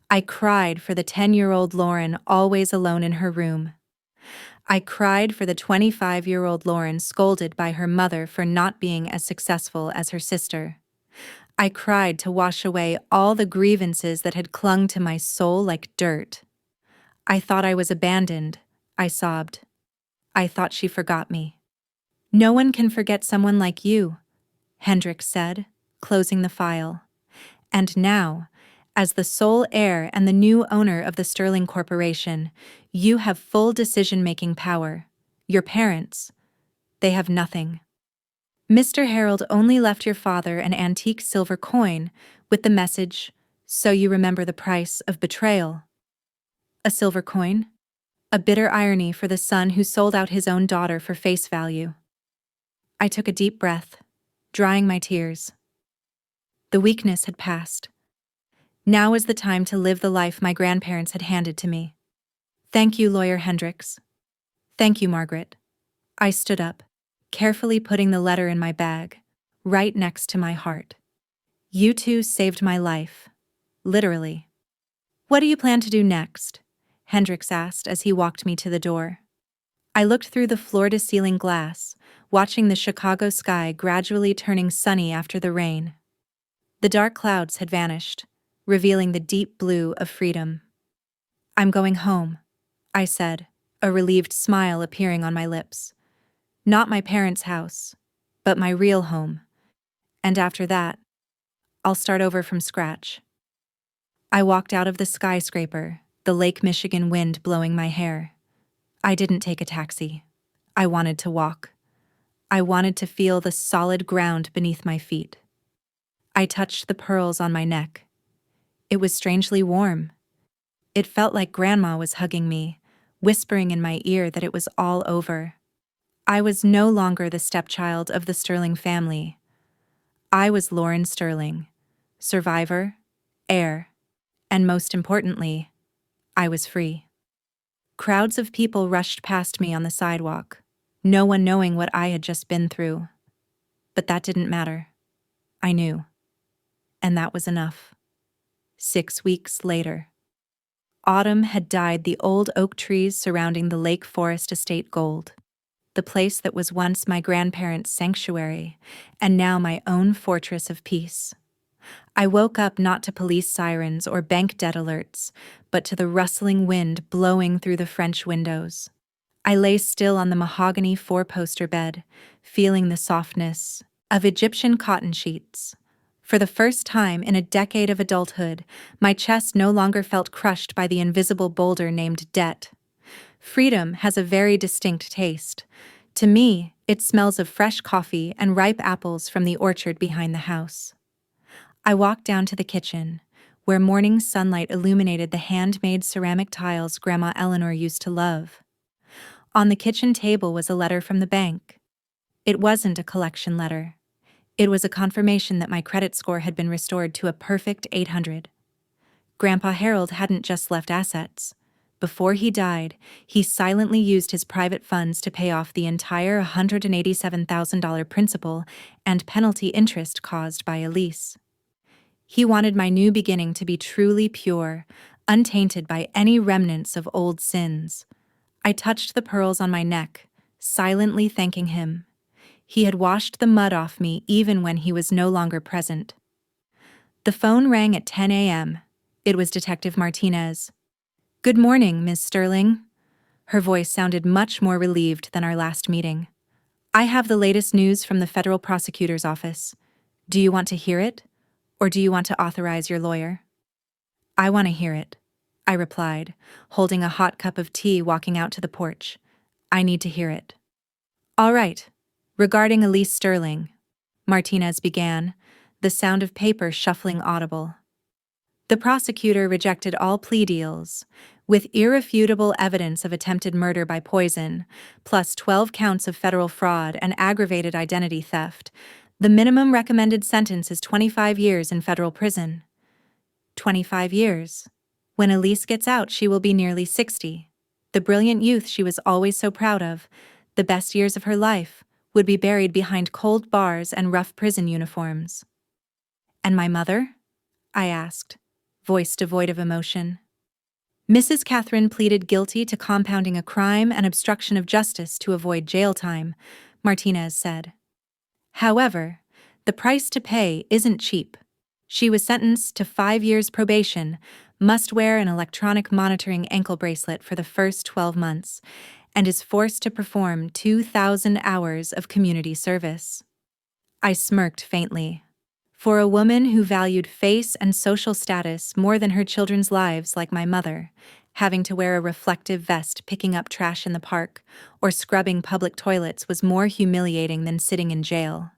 I cried for the 10-year-old Lauren always alone in her room. I cried for the 25-year-old Lauren scolded by her mother for not being as successful as her sister. I cried to wash away all the grievances that had clung to my soul like dirt. I thought I was abandoned, I sobbed. I thought she forgot me. "No one can forget someone like you," Hendricks said, closing the file. "And now, as the sole heir and the new owner of the Sterling Corporation, you have full decision-making power. Your parents, they have nothing. Mr. Harold only left your father an antique silver coin with the message, 'So you remember the price of betrayal.'" A silver coin? A bitter irony for the son who sold out his own daughter for face value. I took a deep breath, drying my tears. The weakness had passed. Now was the time to live the life my grandparents had handed to me. "Thank you, Lawyer Hendricks." "Thank you, Margaret." I stood up, carefully putting the letter in my bag, right next to my heart. "You two saved my life. Literally." "What do you plan to do next?" Hendricks asked as he walked me to the door. I looked through the floor-to-ceiling glass, watching the Chicago sky gradually turning sunny after the rain. The dark clouds had vanished, revealing the deep blue of freedom. "I'm going home," I said, a relieved smile appearing on my lips. "Not my parents' house, but my real home. And after that, I'll start over from scratch." I walked out of the skyscraper, the Lake Michigan wind blowing my hair. I didn't take a taxi. I wanted to walk. I wanted to feel the solid ground beneath my feet. I touched the pearls on my neck. It was strangely warm. It felt like Grandma was hugging me, whispering in my ear that it was all over. I was no longer the stepchild of the Sterling family. I was Lauren Sterling, survivor, heir, and most importantly, I was free. Crowds of people rushed past me on the sidewalk, no one knowing what I had just been through. But that didn't matter. I knew. And that was enough. 6 weeks later. Autumn had dyed the old oak trees surrounding the Lake Forest estate gold. The place that was once my grandparents' sanctuary, and now my own fortress of peace. I woke up not to police sirens or bank debt alerts, but to the rustling wind blowing through the French windows. I lay still on the mahogany four-poster bed, feeling the softness of Egyptian cotton sheets. For the first time in a decade of adulthood, my chest no longer felt crushed by the invisible boulder named debt. Freedom has a very distinct taste. To me, it smells of fresh coffee and ripe apples from the orchard behind the house. I walked down to the kitchen, where morning sunlight illuminated the handmade ceramic tiles Grandma Eleanor used to love. On the kitchen table was a letter from the bank. It wasn't a collection letter. It was a confirmation that my credit score had been restored to a perfect 800. Grandpa Harold hadn't just left assets. Before he died, he silently used his private funds to pay off the entire $187,000 principal and penalty interest caused by a lease. He wanted my new beginning to be truly pure, untainted by any remnants of old sins. I touched the pearls on my neck, silently thanking him. He had washed the mud off me even when he was no longer present. The phone rang at 10 a.m. It was Detective Martinez. "Good morning, Ms. Sterling." Her voice sounded much more relieved than our last meeting. "I have the latest news from the federal prosecutor's office. Do you want to hear it? Or do you want to authorize your lawyer?" "I want to hear it," I replied, holding a hot cup of tea walking out to the porch. "I need to hear it." "All right. Regarding Elise Sterling," Martinez began, the sound of paper shuffling audible. The prosecutor rejected all plea deals, with irrefutable evidence of attempted murder by poison, plus 12 counts of federal fraud and aggravated identity theft. The minimum recommended sentence is 25 years in federal prison. 25 years. When Elise gets out, she will be nearly 60. The brilliant youth she was always so proud of, the best years of her life, would be buried behind cold bars and rough prison uniforms. And my mother? I asked, voice devoid of emotion. Mrs. Catherine pleaded guilty to compounding a crime and obstruction of justice to avoid jail time, Martinez said. However, the price to pay isn't cheap. She was sentenced to 5 years probation, must wear an electronic monitoring ankle bracelet for the first 12 months, and is forced to perform 2,000 hours of community service. I smirked faintly. For a woman who valued face and social status more than her children's lives like my mother, having to wear a reflective vest picking up trash in the park or scrubbing public toilets was more humiliating than sitting in jail.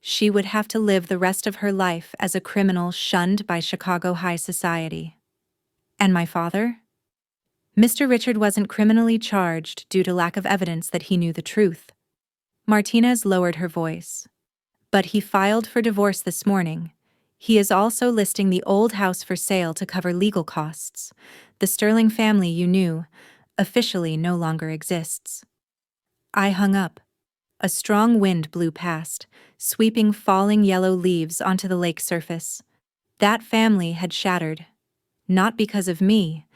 She would have to live the rest of her life as a criminal shunned by Chicago high society. And my father? Mr. Richard wasn't criminally charged due to lack of evidence that he knew the truth. Martinez lowered her voice. But he filed for divorce this morning. He is also listing the old house for sale to cover legal costs. The Sterling family you knew officially no longer exists. I hung up. A strong wind blew past, sweeping falling yellow leaves onto the lake surface. That family had shattered. Not because of me,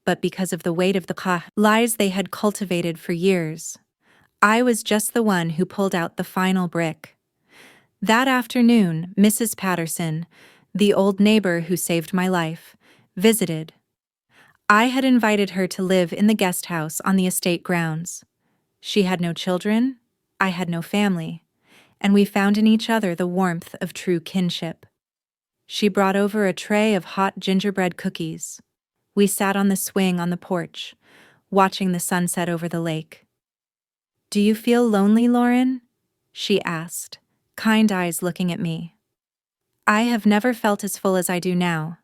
but because of the weight of the lies they had cultivated for years. I was just the one who pulled out the final brick. That afternoon, Mrs. Patterson, the old neighbor who saved my life, visited. I had invited her to live in the guest house on the estate grounds. She had no children, I had no family, and we found in each other the warmth of true kinship. She brought over a tray of hot gingerbread cookies. We sat on the swing on the porch, watching the sunset over the lake. "Do you feel lonely, Lauren?" she asked, kind eyes looking at me. I have never felt as full as I do now.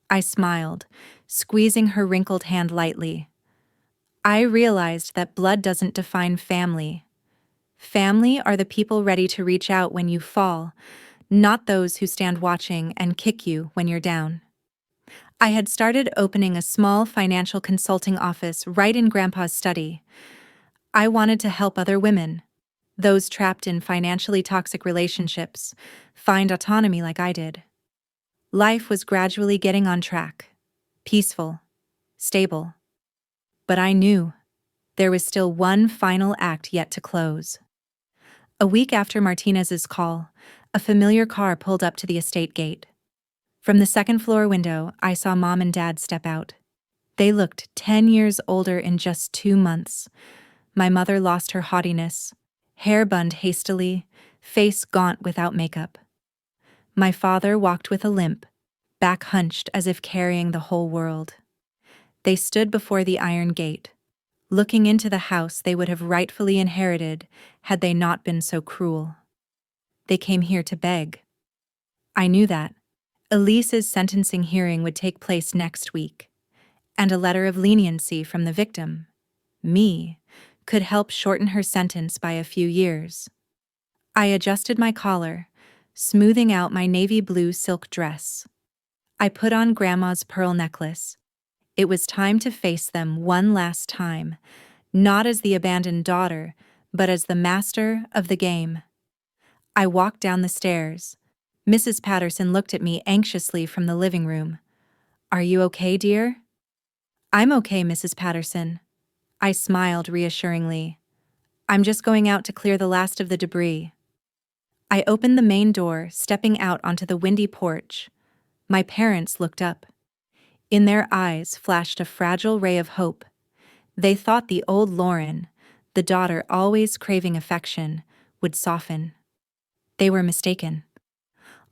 I smiled, squeezing her wrinkled hand lightly. I realized that blood doesn't define family. Family are the people ready to reach out when you fall, not those who stand watching and kick you when you're down. I had started opening a small financial consulting office right in Grandpa's study. I wanted to help other women, those trapped in financially toxic relationships, find autonomy like I did. Life was gradually getting on track, peaceful, stable. But I knew there was still one final act yet to close. A week after Martinez's call, a familiar car pulled up to the estate gate. From the second-floor window, I saw Mom and Dad step out. They looked 10 years older in just 2 months. My mother lost her haughtiness, hair bunned hastily, face gaunt without makeup. My father walked with a limp, back hunched as if carrying the whole world. They stood before the iron gate, looking into the house they would have rightfully inherited had they not been so cruel. They came here to beg. I knew that. Elise's sentencing hearing would take place next week, and a letter of leniency from the victim, me, could help shorten her sentence by a few years. I adjusted my collar, smoothing out my navy blue silk dress. I put on Grandma's pearl necklace. It was time to face them one last time, not as the abandoned daughter, but as the master of the game. I walked down the stairs. Mrs. Patterson looked at me anxiously from the living room. "Are you okay, dear?" "I'm okay, Mrs. Patterson." I smiled reassuringly. "I'm just going out to clear the last of the debris." I opened the main door, stepping out onto the windy porch. My parents looked up. In their eyes flashed a fragile ray of hope. They thought the old Lauren, the daughter always craving affection, would soften. They were mistaken.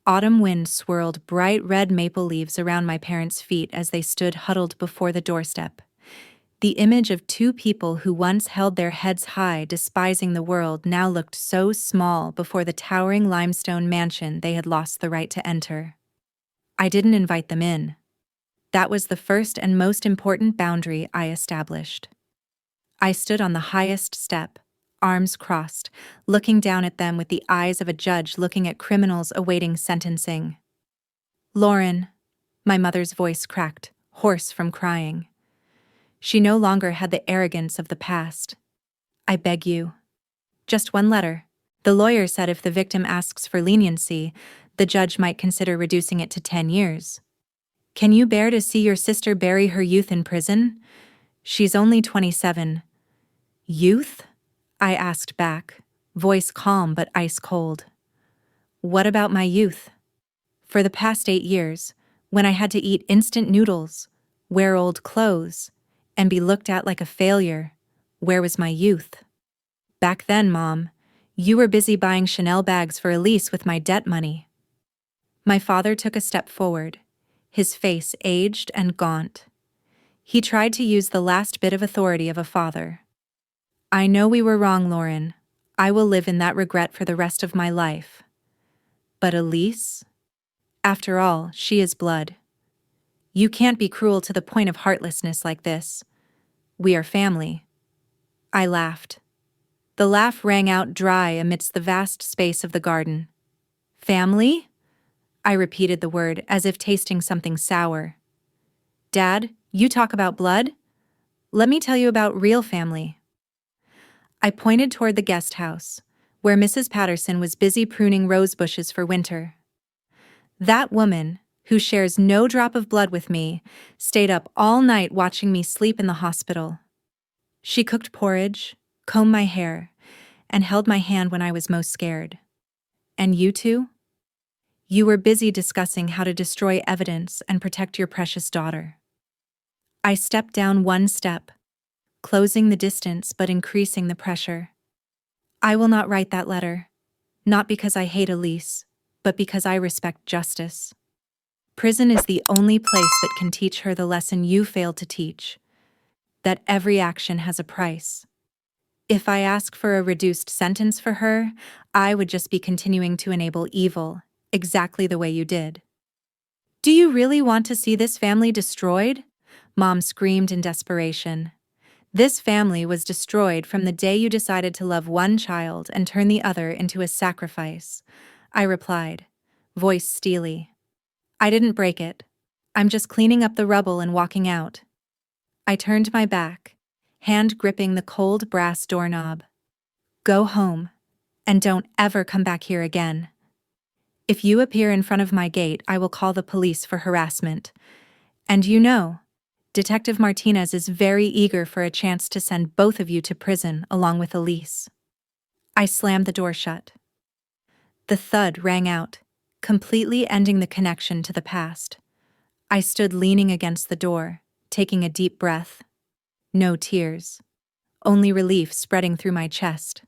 Autumn wind swirled bright red maple leaves around my parents' feet as they stood huddled before the doorstep. The image of two people who once held their heads high, despising the world, now looked so small before the towering limestone mansion they had lost the right to enter. I didn't invite them in. That was the first and most important boundary I established. I stood on the highest step, arms crossed, looking down at them with the eyes of a judge looking at criminals awaiting sentencing. "Lauren," my mother's voice cracked, hoarse from crying. She no longer had the arrogance of the past. "I beg you. Just one letter." The lawyer said if the victim asks for leniency, the judge might consider reducing it to 10 years. "Can you bear to see your sister bury her youth in prison? She's only 27. "Youth?" I asked back, voice calm but ice cold. "What about my youth? For the past 8 years, when I had to eat instant noodles, wear old clothes, and be looked at like a failure, where was my youth? Back then, Mom, you were busy buying Chanel bags for Elise with my debt money." My father took a step forward, his face aged and gaunt. He tried to use the last bit of authority of a father. "I know we were wrong, Lauren. I will live in that regret for the rest of my life. But Elise? After all, she is blood. You can't be cruel to the point of heartlessness like this. We are family." I laughed. The laugh rang out dry amidst the vast space of the garden. "Family?" I repeated the word as if tasting something sour. "Dad, you talk about blood? Let me tell you about real family." I pointed toward the guest house, where Mrs. Patterson was busy pruning rose bushes for winter. That woman, who shares no drop of blood with me, stayed up all night watching me sleep in the hospital. She cooked porridge, combed my hair, and held my hand when I was most scared. "And you two? You were busy discussing how to destroy evidence and protect your precious daughter." I stepped down one step, closing the distance but increasing the pressure. "I will not write that letter, not because I hate Elise, but because I respect justice. Prison is the only place that can teach her the lesson you failed to teach, that every action has a price. If I ask for a reduced sentence for her, I would just be continuing to enable evil, exactly the way you did." "Do you really want to see this family destroyed?" Mom screamed in desperation. "This family was destroyed from the day you decided to love one child and turn the other into a sacrifice," I replied, voice steely. "I didn't break it. I'm just cleaning up the rubble and walking out." I turned my back, hand gripping the cold brass doorknob. "Go home, and don't ever come back here again. If you appear in front of my gate, I will call the police for harassment. And you know, Detective Martinez is very eager for a chance to send both of you to prison along with Elise." I slammed the door shut. The thud rang out, completely ending the connection to the past. I stood leaning against the door, taking a deep breath. No tears, only relief spreading through my chest.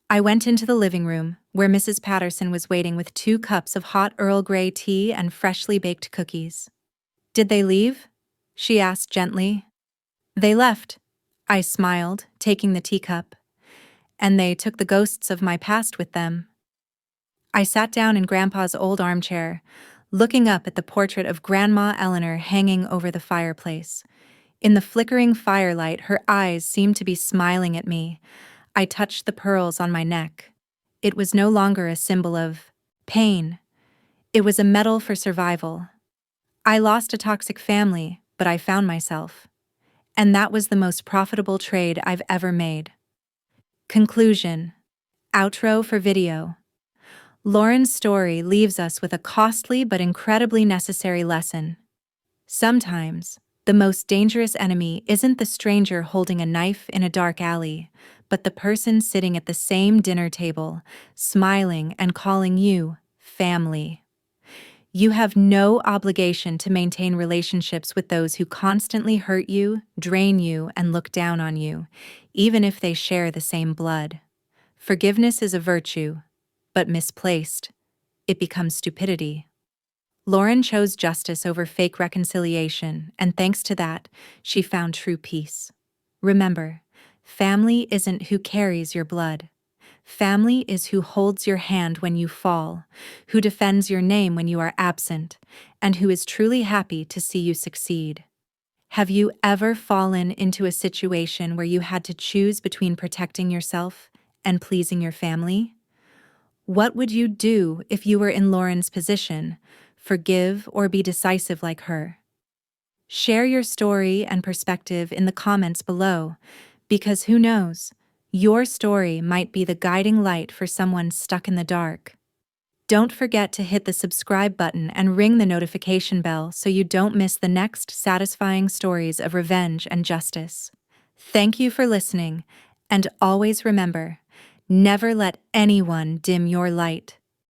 I went into the living room, where Mrs. Patterson was waiting with 2 cups of hot Earl Grey tea and freshly baked cookies. "Did they leave?" she asked gently. "They left," I smiled, taking the teacup. "And they took the ghosts of my past with them." I sat down in Grandpa's old armchair, looking up at the portrait of Grandma Eleanor hanging over the fireplace. In the flickering firelight, her eyes seemed to be smiling at me. I touched the pearls on my neck. It was no longer a symbol of pain. It was a medal for survival. I lost a toxic family, but I found myself. And that was the most profitable trade I've ever made. Conclusion. Outro for video. Lauren's story leaves us with a costly but incredibly necessary lesson. Sometimes, the most dangerous enemy isn't the stranger holding a knife in a dark alley, but the person sitting at the same dinner table, smiling and calling you family. You have no obligation to maintain relationships with those who constantly hurt you, drain you, and look down on you, even if they share the same blood. Forgiveness is a virtue, but misplaced, it becomes stupidity. Lauren chose justice over fake reconciliation, and thanks to that, she found true peace. Remember, family isn't who carries your blood. Family is who holds your hand when you fall, who defends your name when you are absent, and who is truly happy to see you succeed. Have you ever fallen into a situation where you had to choose between protecting yourself and pleasing your family? What would you do if you were in Lauren's position? Forgive or be decisive like her? Share your story and perspective in the comments below, because who knows, your story might be the guiding light for someone stuck in the dark. Don't forget to hit the subscribe button and ring the notification bell so you don't miss the next satisfying stories of revenge and justice. Thank you for listening, and always remember, never let anyone dim your light.